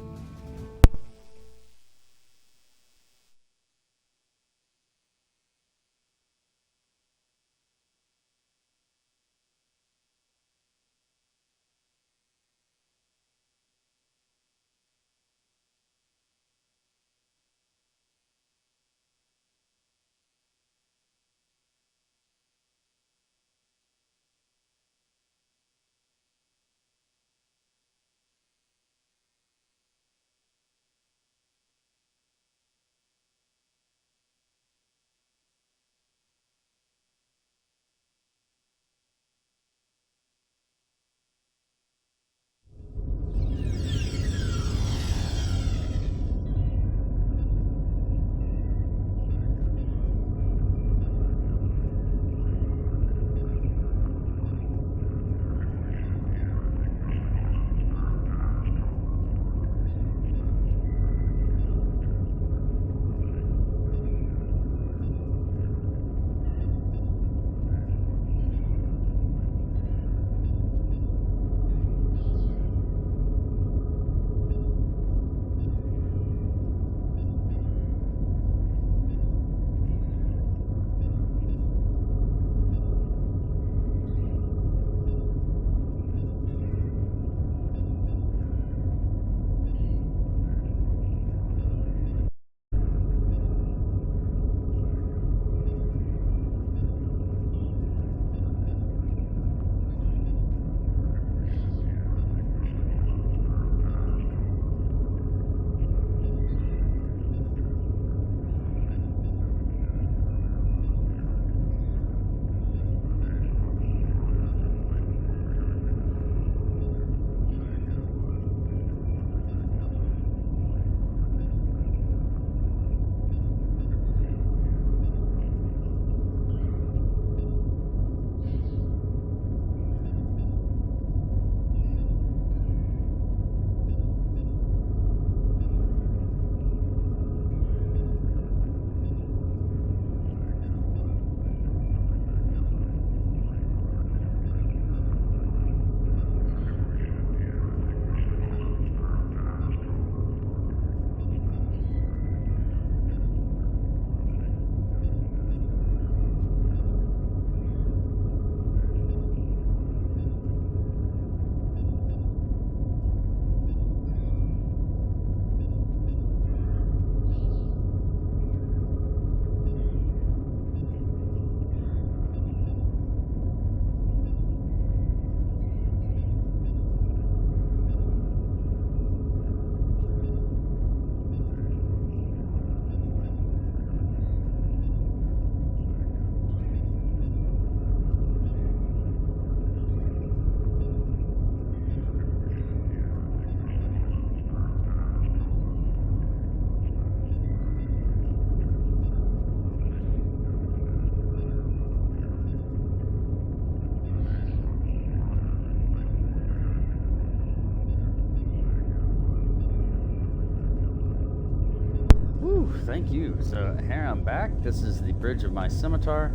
thank you. So here I'm back. This is the bridge of my scimitar.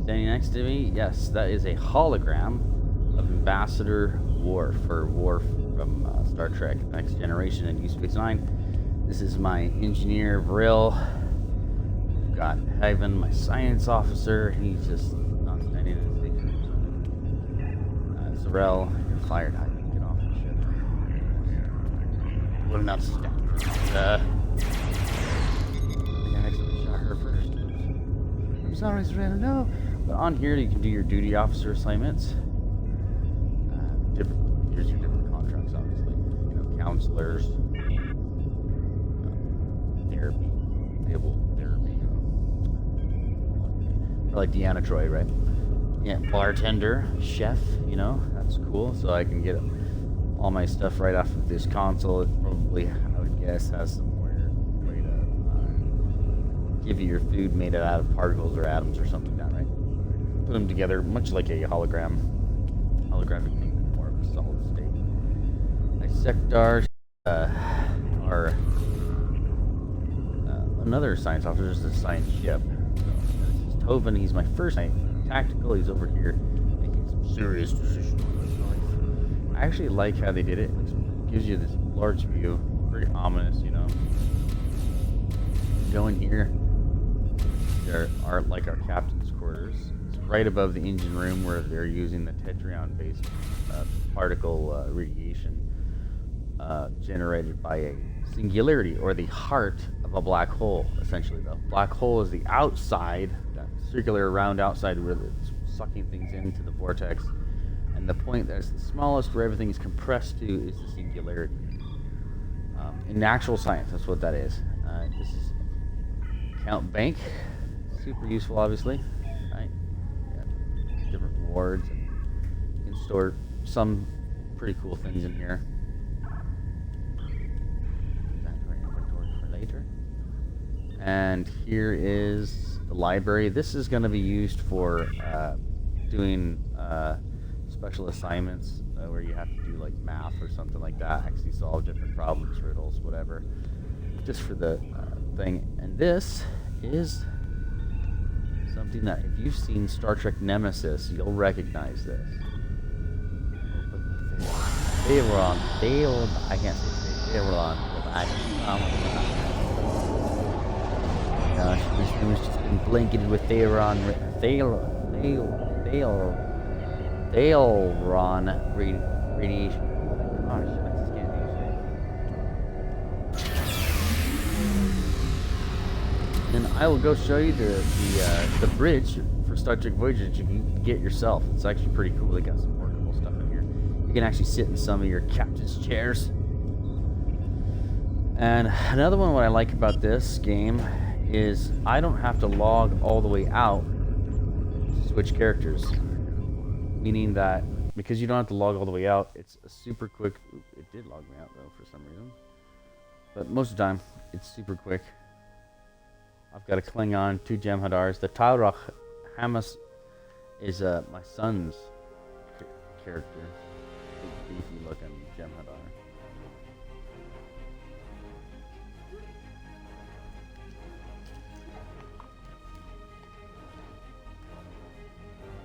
Standing next to me, yes, that is a hologram of Ambassador Worf, or Worf from Star Trek Next Generation and Deep Space Nine. This is my engineer, Vril. We've got Ivan, my science officer. He's just not standing in his station. Zarel, you're fired, Ivan. Get off the ship. Will not stand. I accidentally shot her first. I'm sorry, Zarel, no. But on here, you can do your duty officer assignments. Here's your different contracts, obviously. You know, counselors, therapy, naval therapy. Or like Deanna Troy, right? Yeah, bartender, chef. You know, that's cool. So I can get all my stuff right off of this console. It probably, I would guess, has some way to give you your food made out of particles or atoms or something like that, right? Put them together, much like a holographic thing, more of a solid state. My sectors are another science officer. This is a science ship. So, this is Tovin. He's my first tactical. He's over here making some serious decisions in his life. I actually like how they did it. It gives you this large view, very ominous, you know. Go in here. There are like our captain's quarters. It's right above the engine room where they're using the tetrion-based particle radiation generated by a singularity, or the heart of a black hole, essentially. The black hole is the outside, that circular round outside where it's sucking things into the vortex, and the point that's the smallest where everything is compressed to is the singularity. In actual science, that's what that is. This is Count Bank. Super useful, obviously, right? Yeah, different rewards, and you can store some pretty cool things in here. Inventory for later. And here is the library. This is going to be used for doing special assignments where you have to do like math or something like that. Actually solve different problems, riddles, whatever. Just for the thing. And this is something that if you've seen Star Trek Nemesis, you'll recognize this. Theron. I can't say Theron. Gosh, this room has just been blanketed with Theron radiation. Gosh, I just can't do it. And I will go show you the bridge for Star Trek Voyager that you can get yourself. It's actually pretty cool. They got some workable stuff in here. You can actually sit in some of your captain's chairs. And another one, what I like about this game is I don't have to log all the way out to switch characters. Meaning that because you don't have to log all the way out, it's a super quick. It did log me out though for some reason. But most of the time, it's super quick. I've got a Klingon, 2 Jem'Hadars. The Taurach Hamas is my son's character. Big, beefy looking Jem'Hadar.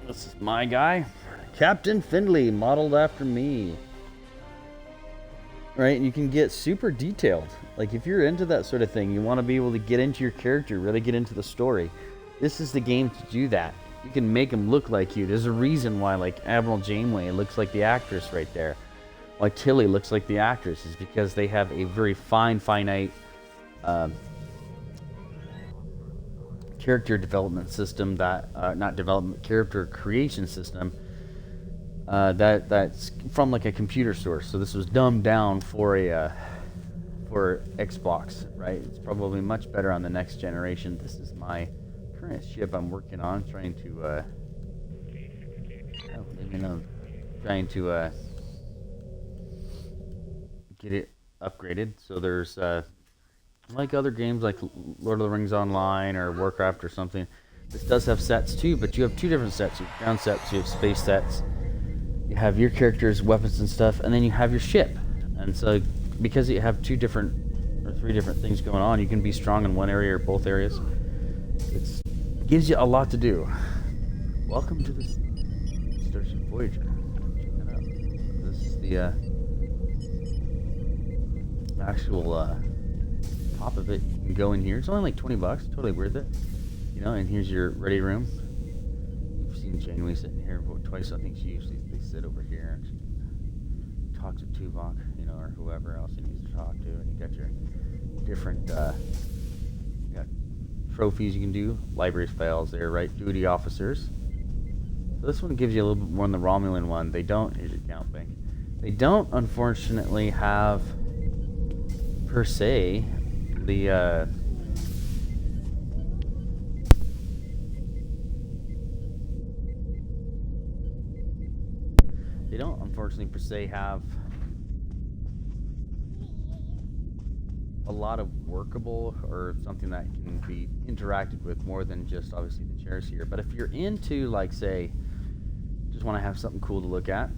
This is my guy, Captain Findlay, modeled after me. Right, and you can get super detailed. Like if you're into that sort of thing, you want to be able to get into your character, really get into the story. This is the game to do that. You can make them look like you. There's a reason why, like Admiral Janeway looks like the actress right there. Why Tilly looks like the actress is because they have a very finite character development system that, character creation system. That's from like a computer source. So this was dumbed down for for Xbox, right? It's probably much better on the next generation. This is my current ship I'm working on, trying to get it upgraded. So there's like other games like Lord of the Rings Online or Warcraft or something. This does have sets too, but you have 2 different sets. You have ground sets, you have space sets. You have your character's weapons and stuff, and then you have your ship. And so, because you have 2 different or 3 3 different things going on. You can be strong in one area or both areas. It gives you a lot to do. Welcome to the Starship Voyager. Check that out. This is the actual top of it. You can go in here. It's only like $20, totally worth it. You know, and here's your ready room. You've seen Janeway sitting here twice. I think they sit over here and she talks to Tuvok, you know, or whoever else he needs to talk to. And you got your different you got trophies you can do. Library files there, right? Duty officers. So this one gives you a little bit more than the Romulan one. They don't. Here's your count bank. They don't, unfortunately, have per se the they don't unfortunately per se have a lot of workable or something that can be interacted with more than just obviously the chairs here. But if you're into, like, say, just want to have something cool to look at,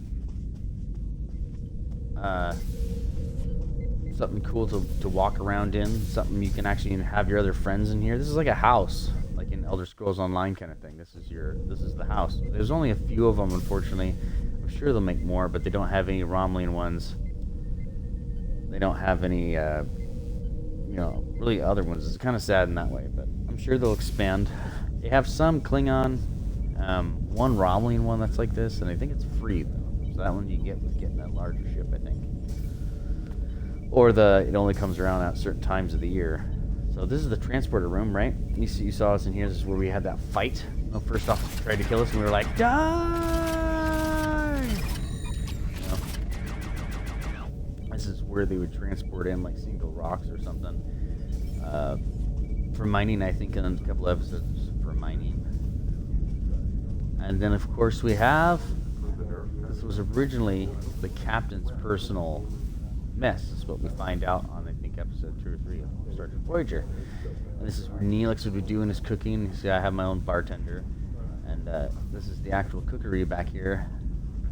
something cool to walk around in, something you can actually have your other friends in here. This is like a house, like in Elder Scrolls Online kind of thing. This is the house. There's only a few of them, unfortunately. I'm sure they'll make more, but they don't have any Romulan ones. They don't have any, really other ones. It's kind of sad in that way, but I'm sure they'll expand. They have some Klingon, one Romulan one that's like this, and I think it's free though. So that one you get with getting that larger ship, I think. Or it only comes around at certain times of the year. So this is the transporter room, right? You saw us in here. This is where we had that fight. Well, first off, he tried to kill us, and we were like, die! This is where they would transport in like single rocks or something. For mining, I think, in a couple episodes for mining. And then, of course, we have... This was originally the captain's personal mess. This is what we find out on, I think, episode 2 or 3 of Star Trek Voyager. And this is where Neelix would be doing his cooking. You see, I have my own bartender. And this is the actual cookery back here.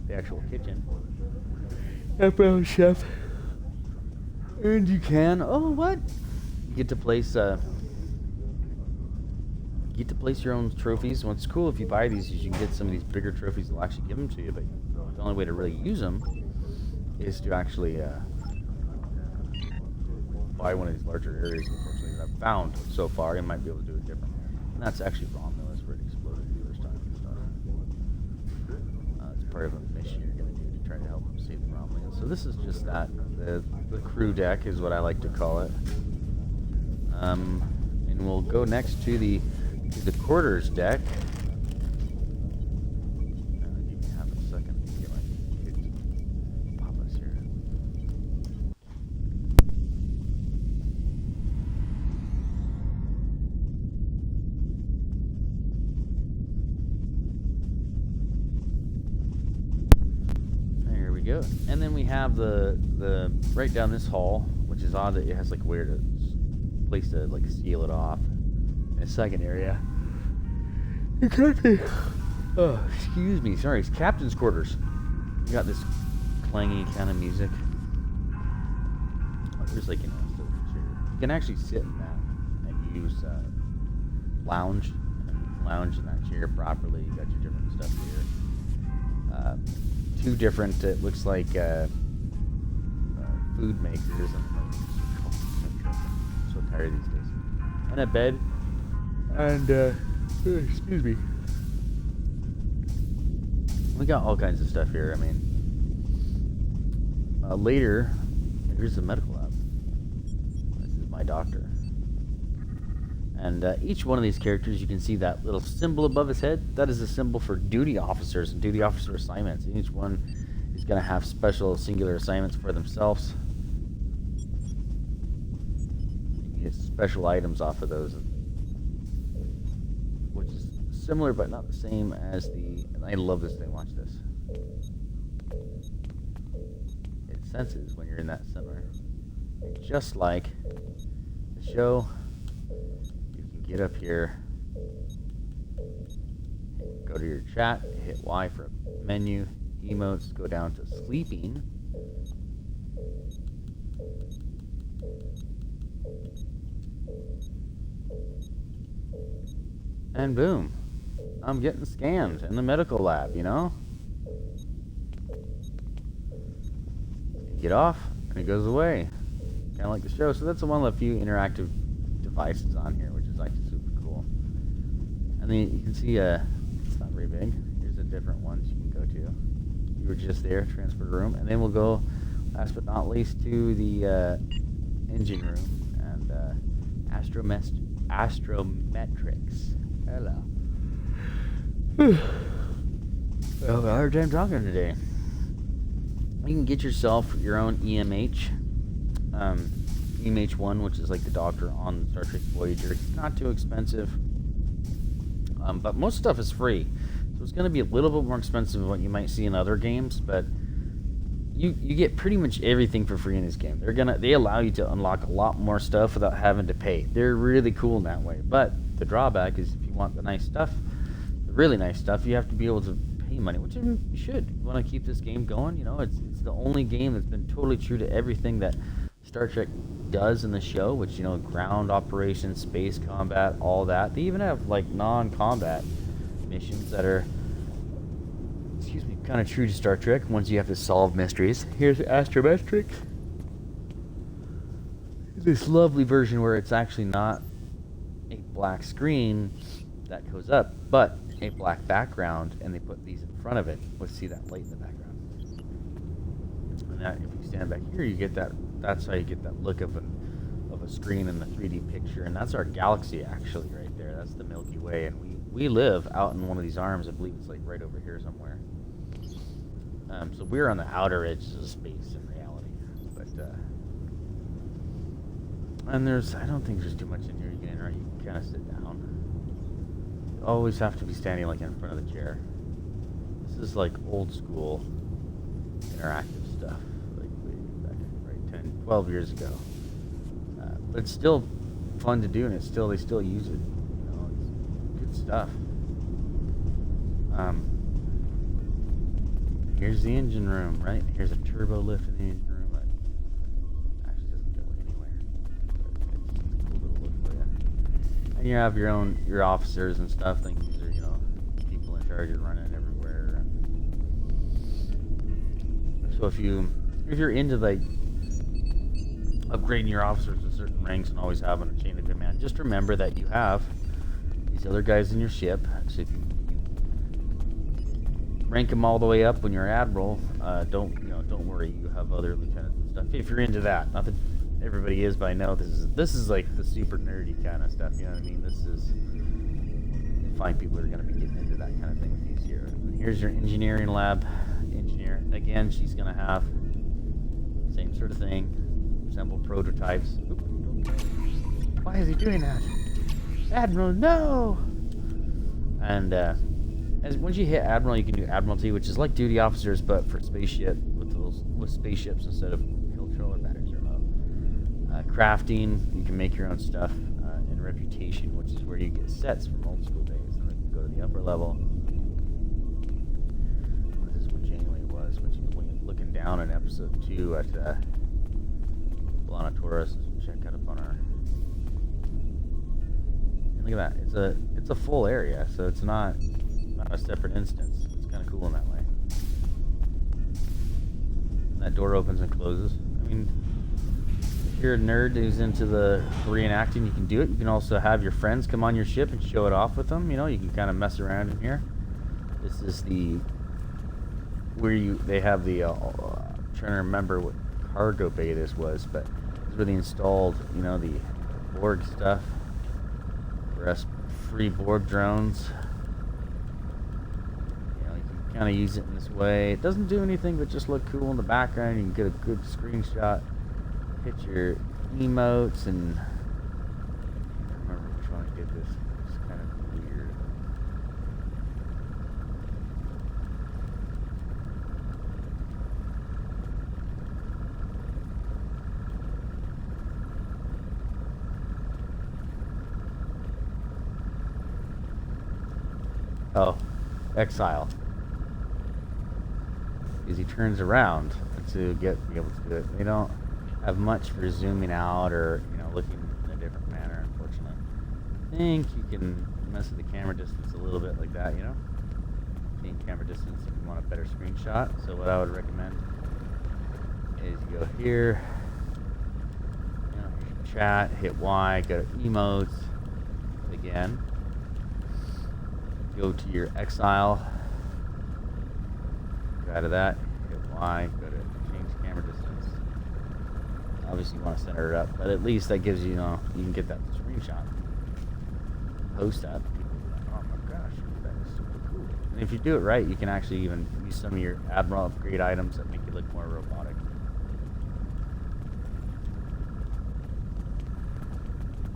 The actual kitchen. I have my own chef. And you can... Oh, what? You get to place... your own trophies. What's cool if you buy these is you can get some of these bigger trophies. They'll actually give them to you, but the only way to really use them is to actually buy one of these larger areas, unfortunately, that I've found so far. You might be able to do it different. And that's actually Romulus, where it exploded the first time and stuff. It's part of a mission you're going to do to try to help them save the Romulans. So this is just that. The crew deck is what I like to call it. And we'll go next to the quarters deck. Give me half a second to get my pop us here. There we go. And then we have the right down this hall, which is odd that it has like a weird place to like seal it off. A second area. It could be. Oh, excuse me. Sorry, it's captain's quarters. You got this clangy kind of music. Oh, there's like, you can actually sit in that and use lounge in that chair properly. You got your different stuff here. 2 different. It looks like food makers. I'm so tired these days. And a bed. And, excuse me. We got all kinds of stuff here. I mean, later, here's the medical lab. This is my doctor. And each one of these characters, you can see that little symbol above his head. That is a symbol for duty officers and duty officer assignments. And each one is going to have special singular assignments for themselves. You can get special items off of those. Which is similar but not the same as and I love this thing, watch this. It senses when you're in that center. And just like the show, you can get up here, go to your chat, hit Y for a menu, emotes, go down to sleeping. And boom, I'm getting scanned in the medical lab, you know? You get off, and it goes away. Kind of like the show. So that's one of the few interactive devices on here, which is like super cool. And then you can see, it's not very big. Here's the different ones you can go to. You were just there, transfer room. And then we'll go, last but not least, to the engine room and astrometrics. Hello. Well, hard time talking today. You can get yourself your own EMH. EMH-1, which is like the doctor on Star Trek Voyager. It's not too expensive. But most stuff is free. So it's going to be a little bit more expensive than what you might see in other games, but you get pretty much everything for free in this game. They allow you to unlock a lot more stuff without having to pay. They're really cool in that way. But the drawback is if you want the nice stuff, the really nice stuff, you have to be able to pay money, which you should. You want to keep this game going, you know, it's the only game that's been totally true to everything that Star Trek does in the show, which, you know, ground operations, space combat, all that. They even have like non-combat missions that are, kind of true to Star Trek, once you have to solve mysteries. Here's Astrometrics. This lovely version where it's actually not a black screen that goes up, but a black background, and they put these in front of it. Let's see that light in the background. And that, if you stand back here, you get that. That's how you get that look of a screen in the 3D picture, and that's our galaxy actually right there. That's the Milky Way, and we live out in one of these arms. I believe it's like right over here somewhere. So we're on the outer edges of space in reality, but and I don't think there's too much in here you can enter. You can kind of sit down. You always have to be standing like in front of the chair. This is like old school interactive stuff, like way back right 10, 12 years ago. But it's still fun to do, and they still use it. You know, it's good stuff. Here's the engine room, right? Here's a turbo lift in the engine room. It actually doesn't go anywhere. But it's a cool little look for you. And you have your officers and stuff. These are, you know, people in charge of running everywhere. So if you're into like upgrading your officers to certain ranks and always having a chain of command, just remember that you have these other guys in your ship. So if you rank them all the way up when you're admiral, don't worry, you have other lieutenants and stuff. If you're into that, not that everybody is, but I know this is like the super nerdy kind of stuff. You know what I mean? This is, you find people that are going to be getting into that kind of thing with these here. And here's your engineering lab engineer. Again, she's going to have same sort of thing, assemble prototypes. Oop, why is he doing that? Admiral, no! And once you hit Admiral, you can do Admiralty, which is like duty officers, but for spaceship with spaceships instead of control or batteries remote. Crafting, you can make your own stuff, and Reputation, which is where you get sets from old school days, and then you go to the upper level. This is what Janeway was, which is when you're looking down in episode 2 at B'Elanna Torres. Check out up on our. And look at that, it's a full area, so it's not a separate instance. It's kind of cool in that way. And that door opens and closes. I mean, if you're a nerd who's into the reenacting, you can do it. You can also have your friends come on your ship and show it off with them. You know, you can kind of mess around in here. This is they have the, I'm trying to remember what cargo bay this was, but this is where they installed, you know, the Borg stuff for us free Borg drones. Kind of use it in this way. It doesn't do anything but just look cool in the background. You can get a good screenshot, hit your emotes, and I can't remember which one I did this. It's kind of weird. Oh, Exile. Is he turns around to be able to do it. They don't have much for zooming out or, you know, looking in a different manner, unfortunately. I think you can mess with the camera distance a little bit like that, you know? Change camera distance if you want a better screenshot. So what I would recommend is you go here, you know, chat, hit Y, go to emotes again, go to your exile, go out of that, hit Y, go to change camera distance. Obviously you want to center it up, but at least that gives you, you know, you can get that screenshot. Post that. Oh my gosh, that is super cool. And if you do it right, you can actually even use some of your Admiral upgrade items that make you look more robotic.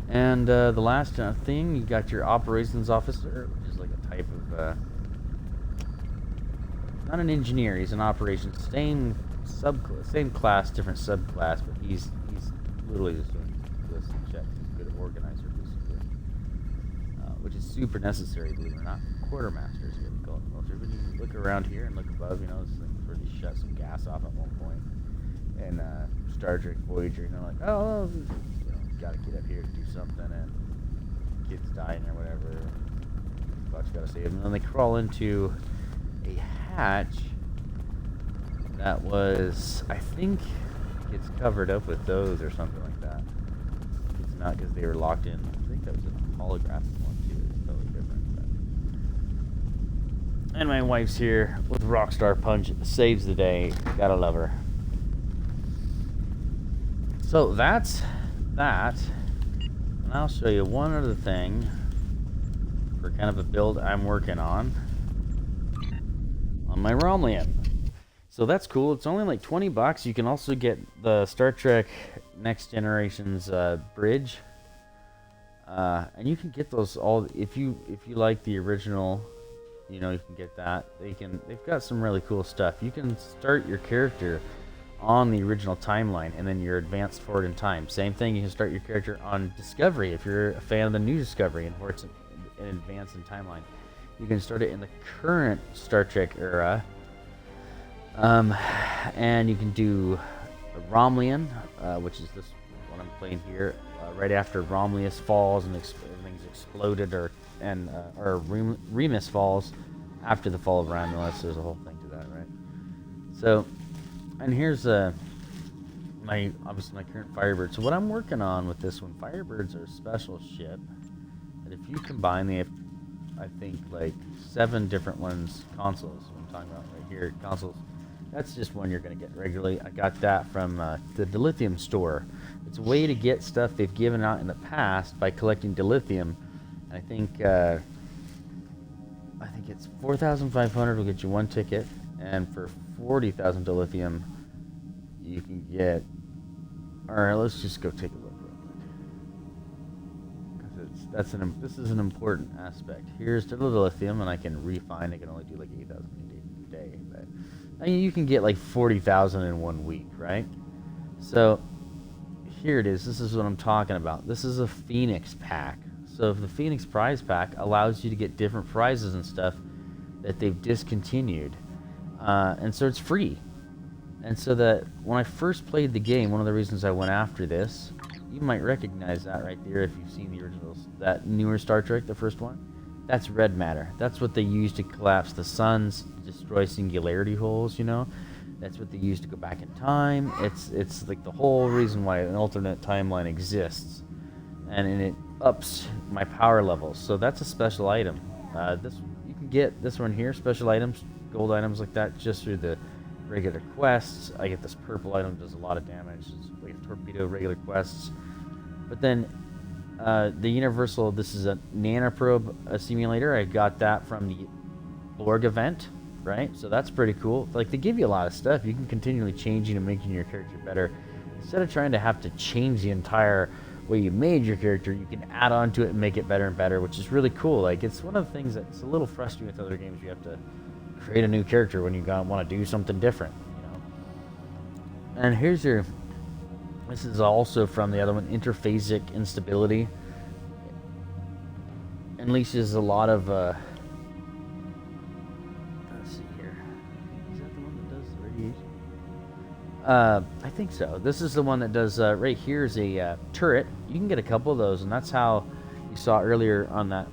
And the last thing, you got your operations officer, which is like a type of, not an engineer, he's an operations, same class, different subclass, but he's literally just doing lists and checks. He's a good organizer, basically, which is super necessary, believe it or not. Quartermaster is what we call it in the military. But you look around here and look above, you know, this thing's already shut some gas off at one point. And Star Trek Voyager, you know, like, oh, you know, gotta get up here to do something, and kids dying or whatever. Buck's gotta save them. And then they crawl into a hatch that was, I think, gets covered up with those or something like that. It's not because they were locked in. I think that was a holographic one too. It's totally different. But... And my wife's here with Rockstar Punch. Saves the day. Gotta love her. So that's that. And I'll show you one other thing for kind of a build I'm working on my Romlian. So that's cool. It's only like $20. You can also get the Star Trek Next Generation's bridge, and you can get those all if you like the original. You know, you can get that. They've got some really cool stuff. You can start your character on the original timeline, and then you're advanced forward in time. Same thing. You can start your character on Discovery if you're a fan of the new Discovery, and where it's an advance in timeline. You can start it in the current Star Trek era. And you can do Romlian, which is this one I'm playing here, right after Romulus falls and everything's exploded, or Remus falls after the fall of Romulus. There's a whole thing to that, right? So, and here's obviously my current Firebird. So what I'm working on with this one, Firebirds are a special ship, and if you combine, they have, I think, like 7 different ones, consoles. What I'm talking about right here, consoles. That's just one you're going to get regularly. I got that from the Dilithium store. It's a way to get stuff they've given out in the past by collecting Dilithium. And I think it's 4,500 will get you 1 ticket, and for 40,000 Dilithium, you can get. All right, let's just go take a look real quick, because this is an important aspect. Here's the Dilithium, and I can refine. I can only do like 8,000 a day, but. I mean, you can get like 40,000 in 1 week, right? So here it is. This is what I'm talking about. This is a Phoenix pack. So the Phoenix prize pack allows you to get different prizes and stuff that they've discontinued, and so it's free. And so that when I first played the game, one of the reasons I went after this, you might recognize that right there if you've seen the originals, that newer Star Trek, the first one. That's red matter. That's what they use to collapse the suns, destroy singularity holes, you know? That's what they use to go back in time. It's like the whole reason why an alternate timeline exists. And it ups my power levels. So that's a special item. You can get this one here, special items, gold items like that, just through the regular quests. I get this purple item, does a lot of damage. It's like a torpedo, regular quests. But then the Universal, this is a nanoprobe simulator. I got that from the Borg event, right? So that's pretty cool. Like, they give you a lot of stuff. You can continually changing and making your character better. Instead of trying to have to change the entire way you made your character, you can add on to it and make it better and better, which is really cool. Like, it's one of the things that's a little frustrating with other games. You have to create a new character when you want to do something different, you know? And here's your... This is also from the other one, interphasic instability. Unleashes a lot of, let's see here. Is that the one that does the radiation? I think so. This is the one that does, right here is a turret. You can get a couple of those, and that's how you saw earlier on that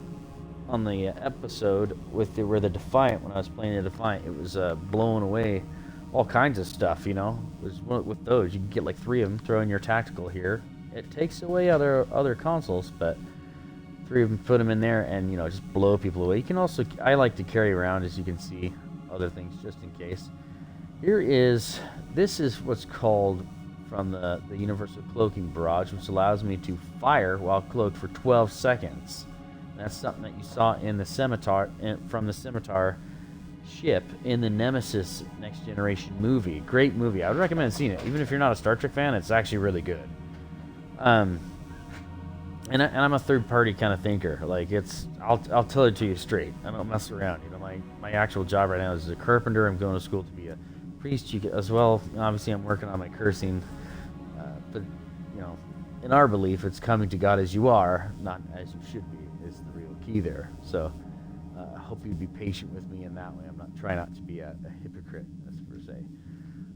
on the episode with where the Defiant, when I was playing the Defiant, it was blowing away all kinds of stuff, you know. With those, you can get like 3 of them, throw in your tactical here. It takes away other consoles, but 3 of them, put them in there, and you know, just blow people away. You can also, I like to carry around, as you can see, other things just in case. This is what's called from the Universal Cloaking Barrage, which allows me to fire while cloaked for 12 seconds. And that's something that you saw in the Scimitar, from the Scimitar ship in the Nemesis Next Generation movie. Great movie. I would recommend seeing it. Even if you're not a Star Trek fan, it's actually really good. And I'm a third-party kind of thinker. Like, I'll tell it to you straight. I don't mess around. You know, my actual job right now is as a carpenter. I'm going to school to be a priest as well. Obviously, I'm working on my cursing. But, you know, in our belief, it's coming to God as you are, not as you should be, is the real key there. So, I hope you'd be patient with me in that way. I'm not trying not to be a hypocrite, as per se.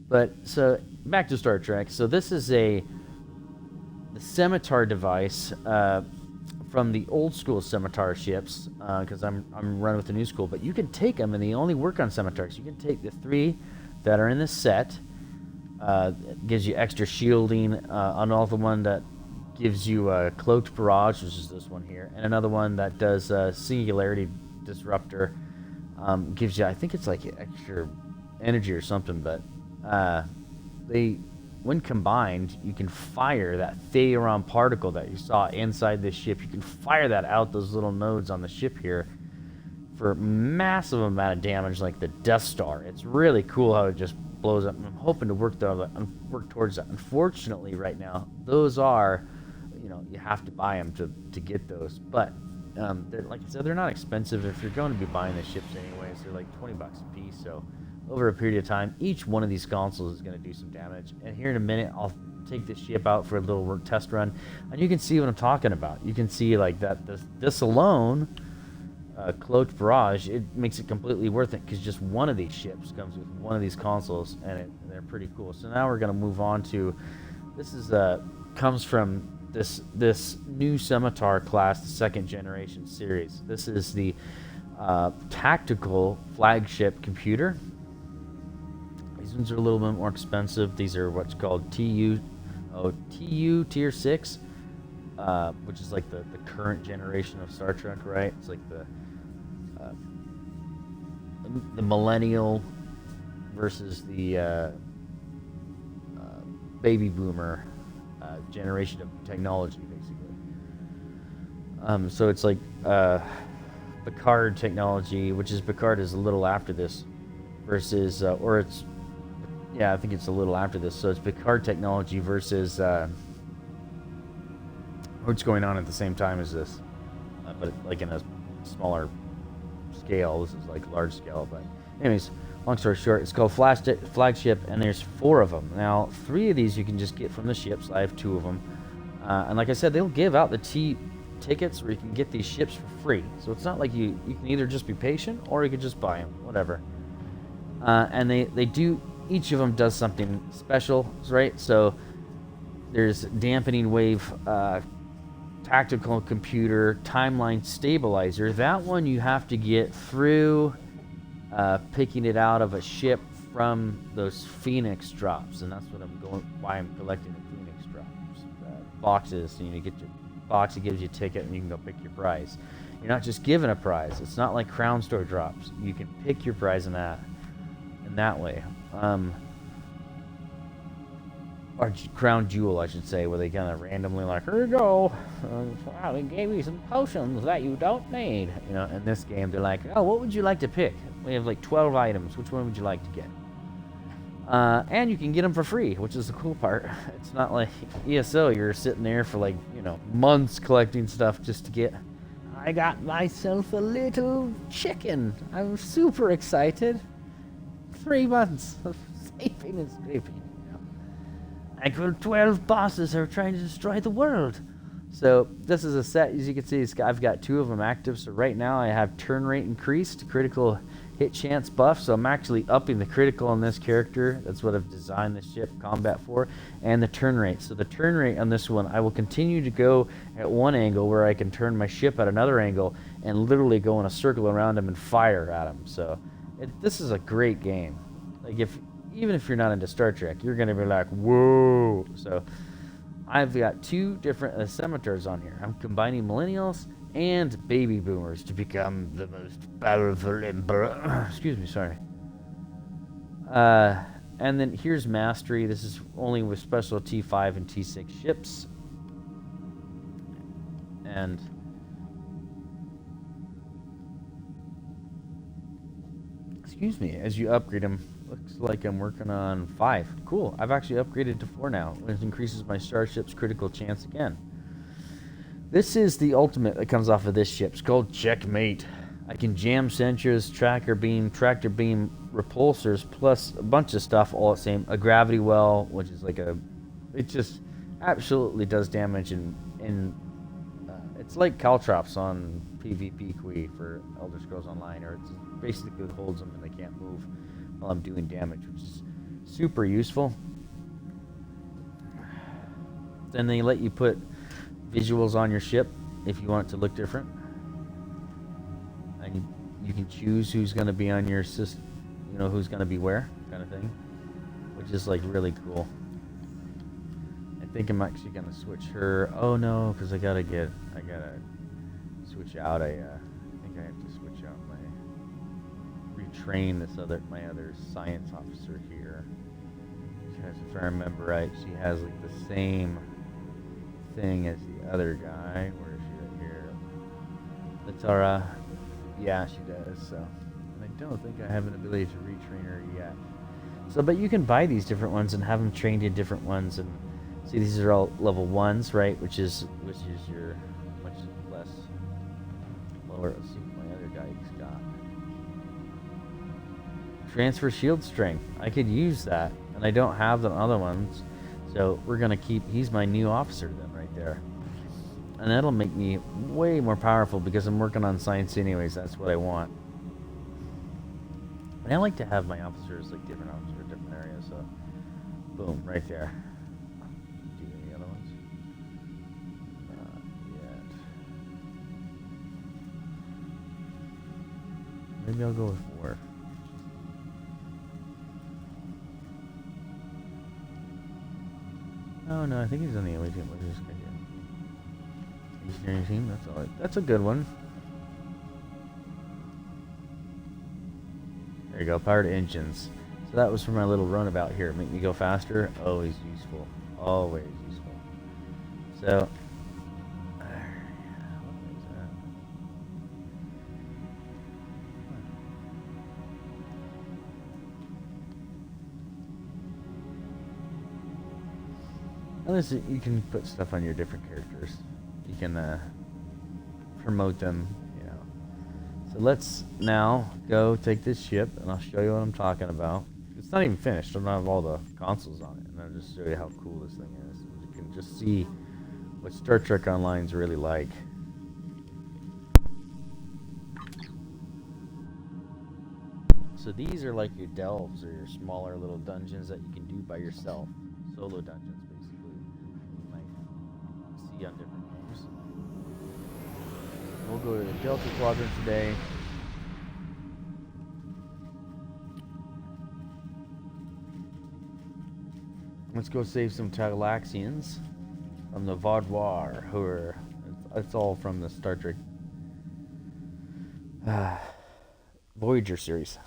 But, so, back to Star Trek. So, this is the Scimitar device from the old school Scimitar ships, because I'm running with the new school. But you can take them, and they only work on Scimitars. You can take the 3 that are in the set. It gives you extra shielding. Another one that gives you a cloaked barrage, which is this one here, and another one that does singularity disruptor. Gives you, I think it's like extra energy or something, but when combined, you can fire that Theron particle that you saw inside this ship. You can fire that out those little nodes on the ship here for massive amount of damage, like the Death Star. It's really cool how it just blows up. I'm hoping to work towards that. Unfortunately, right now, those are, you know, you have to buy them to get those. But like I said, they're not expensive. If you're going to be buying the ships anyways, they're like $20 a piece. So over a period of time, each one of these consoles is going to do some damage. And here in a minute, I'll take this ship out for a little test run, and you can see what I'm talking about. You can see like that this alone, cloaked barrage, it makes it completely worth it, because just one of these ships comes with one of these consoles, and they're pretty cool. So now we're going to move on to, this is comes from this new Scimitar class, the 2nd generation series. This is the tactical flagship computer. These ones are a little bit more expensive. These are what's called TU Tier 6, which is like the current generation of Star Trek, right? It's like the millennial versus the baby boomer generation of technology, basically. So it's like Picard technology, which is Picard is a little after this, versus I think it's a little after this. So it's Picard technology versus what's going on at the same time as this, but like in a smaller scale. This is like large scale. But anyways, long story short, it's called Flagship, and there's 4 of them. Now, 3 of these you can just get from the ships. I have 2 of them, and like I said, they'll give out the tickets where you can get these ships for free. So it's not like you can either just be patient or you could just buy them, whatever. And they do. Each of them does something special, right? So there's dampening wave, tactical computer, timeline stabilizer. That one you have to get through picking it out of a ship from those Phoenix drops, and that's why I'm collecting the Phoenix drops boxes. So you get your box, it gives you a ticket, and you can go pick your prize. You're not just given a prize. It's not like Crown Store drops. You can pick your prize in that way. Or Crown Jewel, I should say, where they kind of randomly like, here you go, wow, we gave you some potions that you don't need. You know, in this game, they're like, oh, what would you like to pick? We have like 12 items. Which one would you like to get? And you can get them for free, which is the cool part. It's not like ESO, you're sitting there for like, you know, months collecting stuff just to get. I got myself a little chicken. I'm super excited. 3 months of saving and scraping. You know? I killed 12 bosses who are trying to destroy the world. So this is a set, as you can see, I've got 2 of them active. So right now I have turn rate increased, critical hit chance buff. So I'm actually upping the critical on this character. That's what I've designed the ship combat for. And the turn rate. So the turn rate on this one, I will continue to go at one angle where I can turn my ship at another angle. and literally go in a circle around him and fire at him. So this is a great game. Like, even if you're not into Star Trek, you're gonna be like, whoa. So I've got 2 different scimitars on here. I'm combining millennials and baby boomers to become the most powerful emperor. Excuse me, sorry. And then here's Mastery. This is only with special T5 and T6 ships. And excuse me, as you upgrade them, looks like I'm working on 5. Cool. I've actually upgraded to 4 now, which increases my starship's critical chance again. This is the ultimate that comes off of this ship. It's called Checkmate. I can jam sensors, tractor beam, repulsors, plus a bunch of stuff all at the same. A gravity well, which is like it just absolutely does damage, and it's like Caltrops on PvP Kui for Elder Scrolls Online, or it basically holds them and they can't move while I'm doing damage, which is super useful. Then they let you put visuals on your ship if you want it to look different. And you can choose who's going to be on your system, you know, who's going to be where, kind of thing, which is like really cool. I think I'm actually going to switch her. Oh no, because I gotta switch out. I think I have to switch out retrain my other science officer here. Because if I remember right, she has like the same thing as the other guy. Where is she right here? Latara. Yeah, she does. So I don't think I have an ability to retrain her yet. So, but you can buy these different ones and have them trained in different ones. And see, these are all level 1s, right? Which is your much less lower. Let's see what my other guy's got. Transfer shield strength. I could use that, and I don't have the other ones. So we're gonna keep. He's my new officer then, right there. And that'll make me way more powerful because I'm working on science anyways. That's what I want. And I like to have my officers like different officers for different areas. So, boom, right there. Do any other ones? Not yet. Maybe I'll go with 4. Oh no, I think he's on the only team. Look at this guy here. Engineering team, that's all right. That's a good one. There you go, powered engines. So that was for my little runabout here. Make me go faster. Always useful. Always useful. So, listen, you can put stuff on your different characters. You can promote them, you know. So let's now go take this ship, and I'll show you what I'm talking about. It's not even finished. I don't have all the consoles on it, and I'll just show you how cool this thing is. You can just see what Star Trek Online's really like. So these are like your delves or your smaller little dungeons that you can do by yourself. Solo dungeons, basically. You might see on different games. We'll go to the Delta Quadrant today. Let's go save some Talaxians from the Vaudoir, who are... It's all from the Star Trek Voyager series.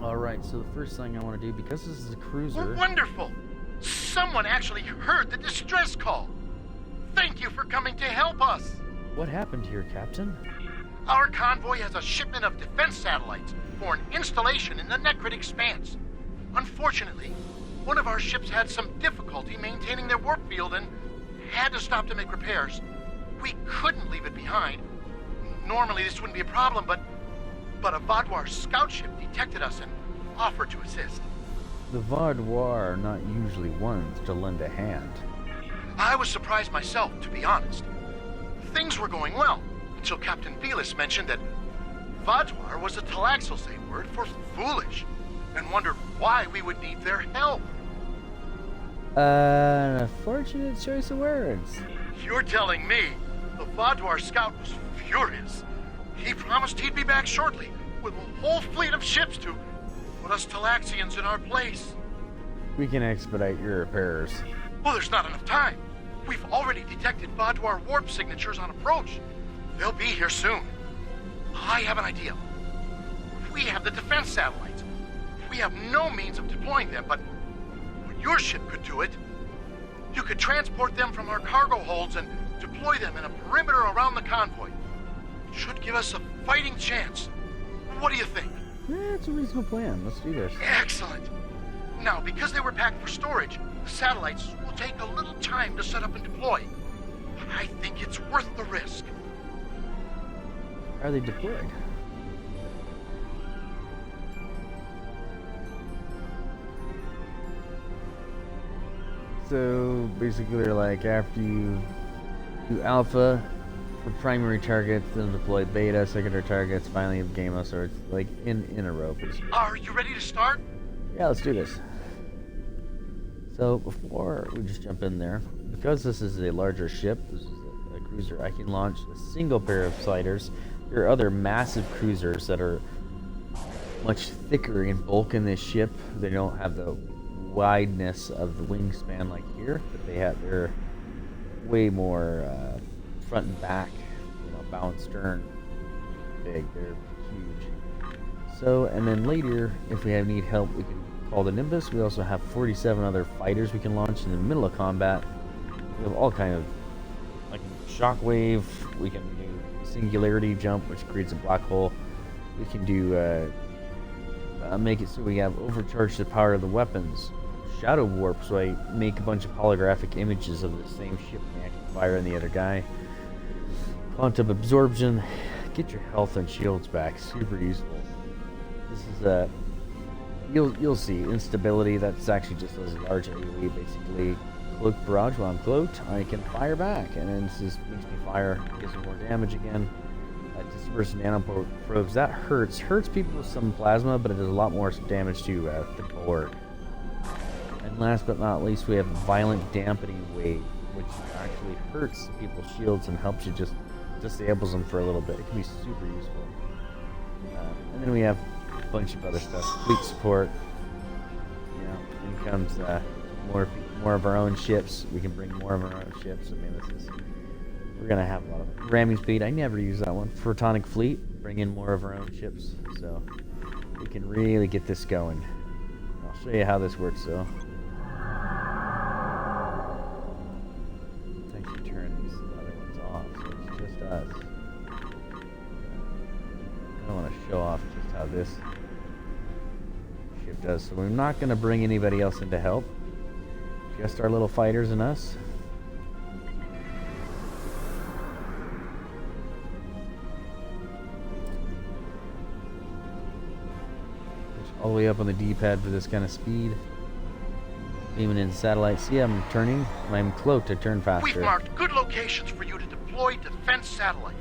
Alright, so the first thing I want to do, because this is a cruiser... Wonderful! Someone actually heard the distress call! Thank you for coming to help us! What happened here, Captain? Our convoy has a shipment of defense satellites for an installation in the Necrit Expanse. Unfortunately, one of our ships had some difficulty maintaining their warp field and had to stop to make repairs. We couldn't leave it behind. Normally this wouldn't be a problem, but a Vaadwaur scout ship detected us and offered to assist. The Vaadwaur are not usually ones to lend a hand. I was surprised myself, to be honest. Things were going well, until Captain Velis mentioned that Vaadwaur was a Talaxalsay word for foolish, and wondered why we would need their help. An unfortunate choice of words. You're telling me the Vaadwaur scout was furious. He promised he'd be back shortly, with a whole fleet of ships to put us Talaxians in our place. We can expedite your repairs. Well, there's not enough time. We've already detected Vaadwaur warp signatures on approach. They'll be here soon. I have an idea. We have the defense satellites. We have no means of deploying them, but your ship could do it. You could transport them from our cargo holds and deploy them in a perimeter around the convoy. It should give us a fighting chance. What do you think? That's a reasonable plan. Let's do this. Excellent. Now, because they were packed for storage, the satellites will take a little time to set up and deploy. I think it's worth the risk. Are they deployed? So basically, they're like, after you do alpha for primary targets, then deploy beta, secondary targets, finally have Gamma, so it's like in a row. Are you ready to start? Yeah, let's do this. So before we just jump in there, because this is a larger ship, this is a cruiser, I can launch a single pair of sliders. There are other massive cruisers that are much thicker in bulk in this ship. They don't have the wideness of the wingspan like here, but they're way more front and back, bow and stern big. They're huge. So, and then later, if we need help, we can call the Nimbus. We also have 47 other fighters we can launch in the middle of combat. We have all kind of, like shockwave. We can do singularity jump, which creates a black hole. We can do make it so we have overcharged the power of the weapons. Shadow warp, so I make a bunch of holographic images of the same ship and I can fire on the other guy. Quantum absorption, get your health and shields back. Super useful. This is you'll see instability. That's actually just as large AoE. Basically, cloak barrage. While I'm cloaked, I can fire back, and then this just makes me fire, gives me more damage again. Disperse nanoprobes. That hurts people with some plasma, but it does a lot more damage to the board. And last but not least, we have violent dampening wave, which actually hurts people's shields and helps you just disables them for a little bit. It can be super useful. And then we have a bunch of other stuff. Fleet support. In comes more of our own ships. We can bring more of our own ships. I mean, we're gonna have a lot of ramming speed. I never use that one. Photonic fleet. Bring in more of our own ships, so we can really get this going. I'll show you how this works, though. Let's actually turn these other ones off, so it's just us. I don't want to show off just how this ship does. So we're not going to bring anybody else in to help. Just our little fighters and us. All the way up on the D-pad for this kind of speed. Beaming in satellites. See, I'm turning. When I'm cloaked, I turn faster. We've marked good locations for you to deploy defense satellites.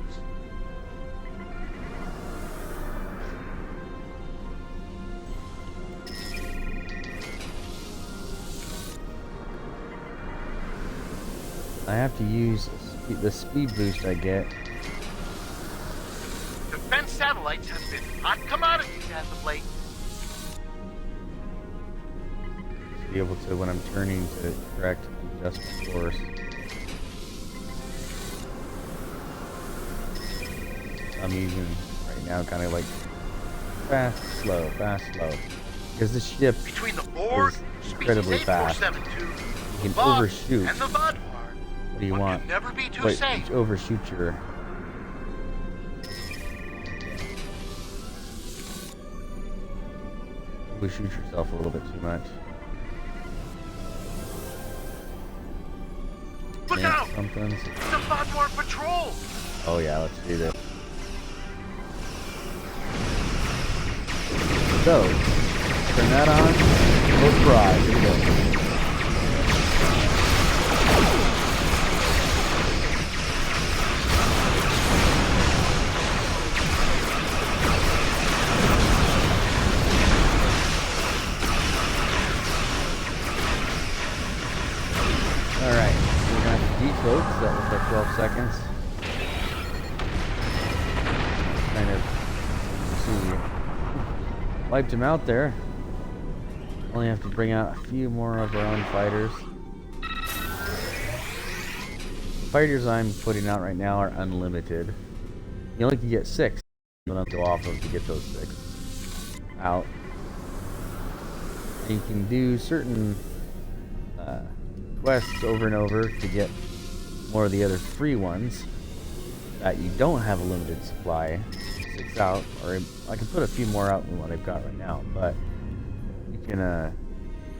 I have to use the speed boost I get. Defense satellites have been hot commodities as of late. Be able to, when I'm turning, to correct adjust my course. I'm using right now kind of like fast, slow, because this ship between the board, is incredibly fast. You can overshoot. And the Vaadwaur. What do you want? Never be too Wait, safe. overshoot your probably shoot yourself a little bit too much. Look out! Something. It's a Vaadwaur patrol! Oh yeah, let's do this. So, turn that on. Close your eyes. Here we go. Alright, we're going to have to defocus. That was like 12 seconds. Kind of, see, wiped him out there. Only have to bring out a few more of our own fighters. The fighters I'm putting out right now are unlimited. You only can get 6. You don't have to go off of to get those 6 out. You can do certain quests over and over to get more of the other free ones that you don't have a limited supply. 6 out, or I can put a few more out than what I've got right now, but you can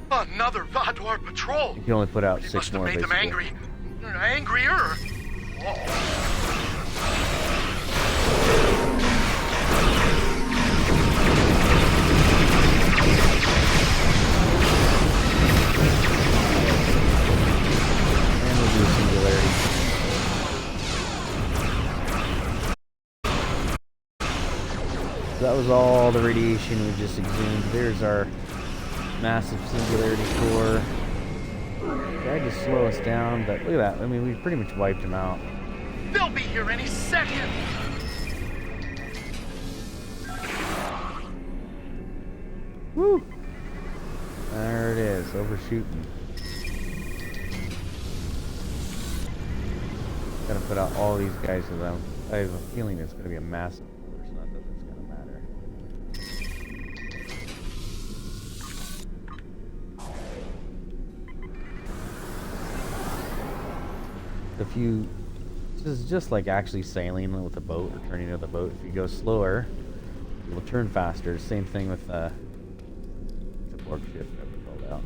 Another Vaadwaur patrol! you can only put out He 6 must have more made them basically. angry. Angrier! Whoa. And we'll do a singularity. So that was all the radiation we just exhumed. There's our massive singularity core. Tried to slow us down, but look at that. I mean, we pretty much wiped him out. They'll be here any second! Woo! There it is, overshooting. Gotta put out all these guys because I have a feeling it's gonna be a massive force, not that it's gonna matter. If you, this is just like actually sailing with a boat or turning with a boat. If you go slower, it will turn faster. Same thing with the warp shift that we rolled out.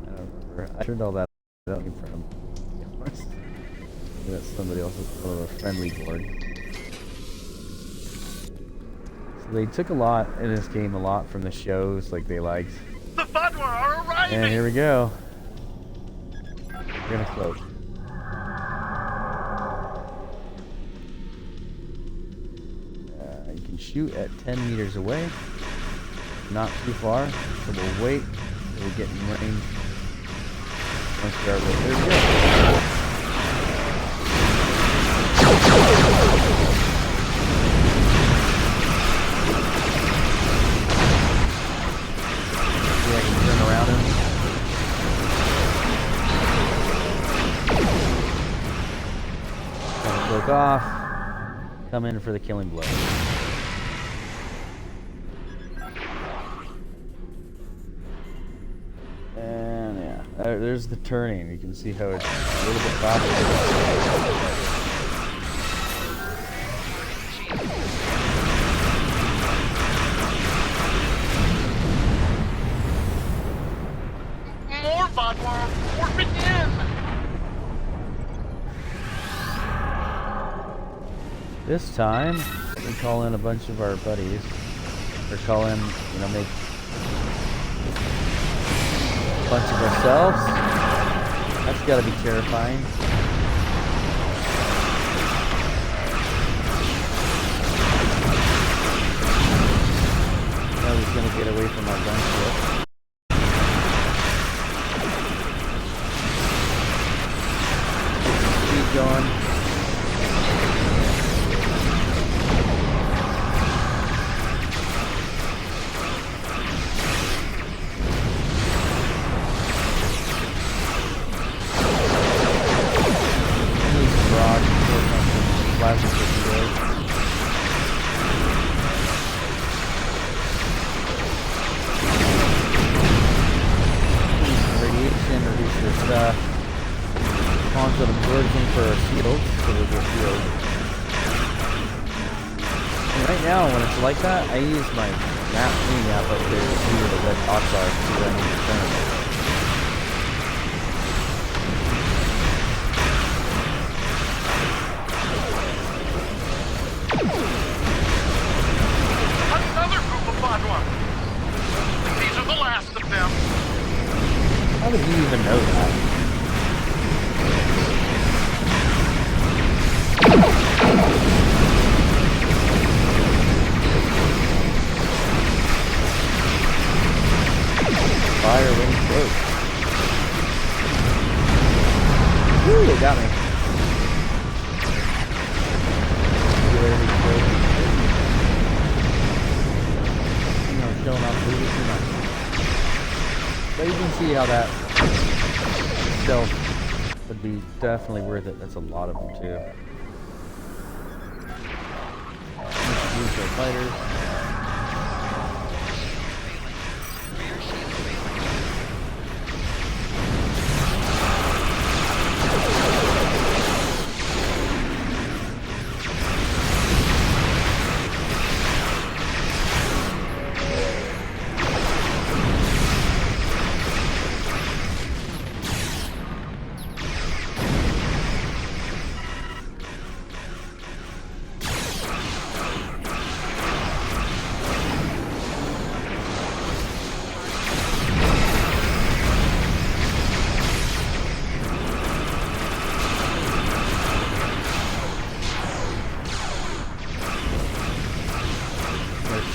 I don't remember. I turned all that out in front of that's somebody else's little friendly board. So they took a lot in this game, a lot from the shows, like they liked. The Vaadwaur are arriving! And here we go. We're gonna float. You can shoot at 10 meters away. Not too far. So we'll wait until we get in range. Once we are right there, go. See if I can turn around him. Gonna cloak off. Come in for the killing blow. And yeah, there's the turning. You can see how it's a little bit faster. More Vaadwaur warping in! This time, we call in a bunch of our buddies. Or call in, you know, make a bunch of ourselves. That's gotta be terrifying. Now he's gonna get away from our gunship. Keep going. know, when it's like that, I use my map cleaning app up there to see where the red dots are, to see where I need to turn them. Another group of Badwar. These are the last of them. How would you even know that? Fire when close. Woo, they got me. You know, showing off really too much. But you can see how that stealth would be definitely worth it. That's a lot of them too. Use our fighters.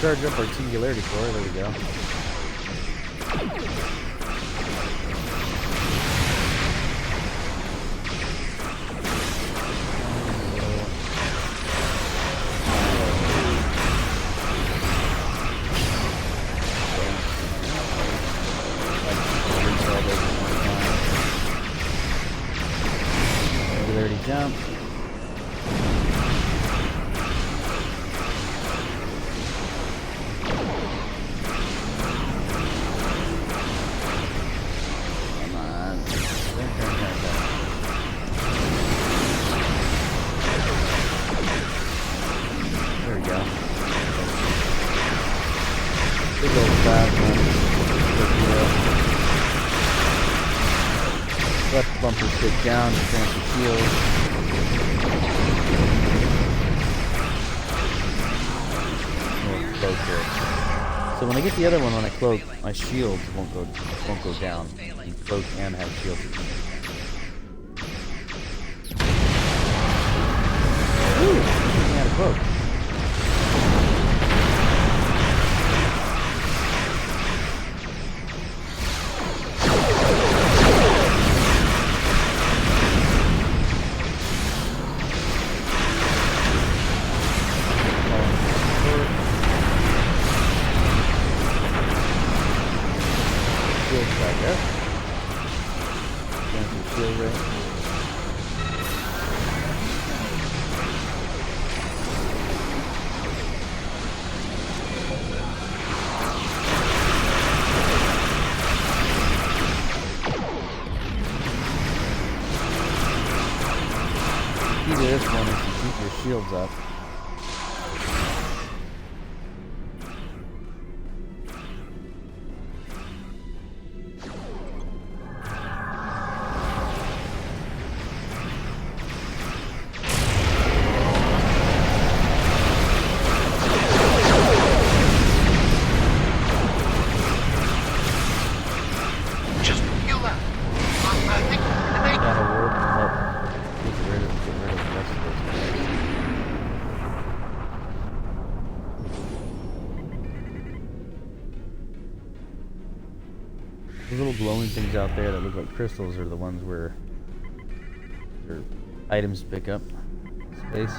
Charge up our singularity core, there we go. Singularity jump. Left bumper stick down to transfer shield. Cloak here. So when I get the other one, when I cloak, my shield won't go down. You cloak and have shield. Ooh, I had a cloak. This one is to keep your shields up. Just heal up. I think they Gotta work and help get rid of the rest of those guys. The little glowing things out there that look like crystals are the ones where their items pick up space.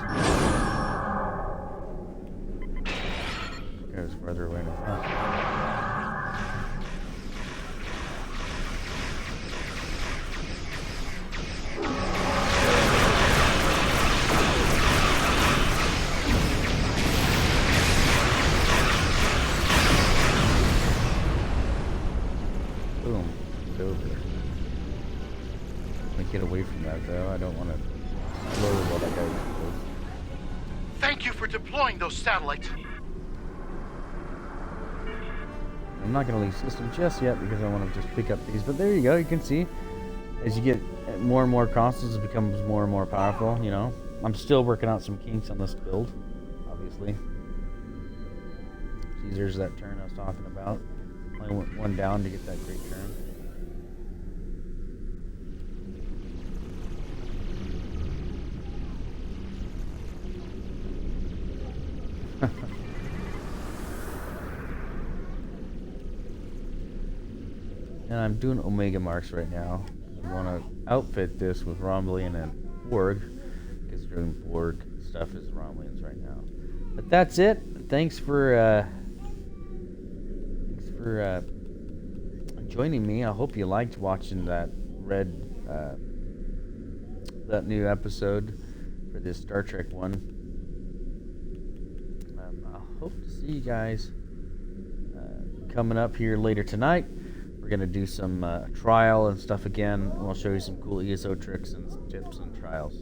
It was farther away than I thought. Boom. It's over. I get away from that though. I don't want to blow while that guy goes. Thank you for deploying those satellites. I'm not going to leave system just yet because I want to just pick up these. But there you go. You can see as you get more and more consoles, it becomes more and more powerful, you know. I'm still working out some kinks on this build, obviously. See, there's that turn I was talking about. Only went one down to get that great turn. And I'm doing Omega marks right now. I want to outfit this with Romulan and Borg, because doing Borg stuff is Romulans right now. But that's it. Thanks for joining me. I hope you liked watching that that new episode for this Star Trek one. I hope to see you guys coming up here later tonight. We're going to do some trial and stuff again. And I'll show you some cool ESO tricks and tips and trials.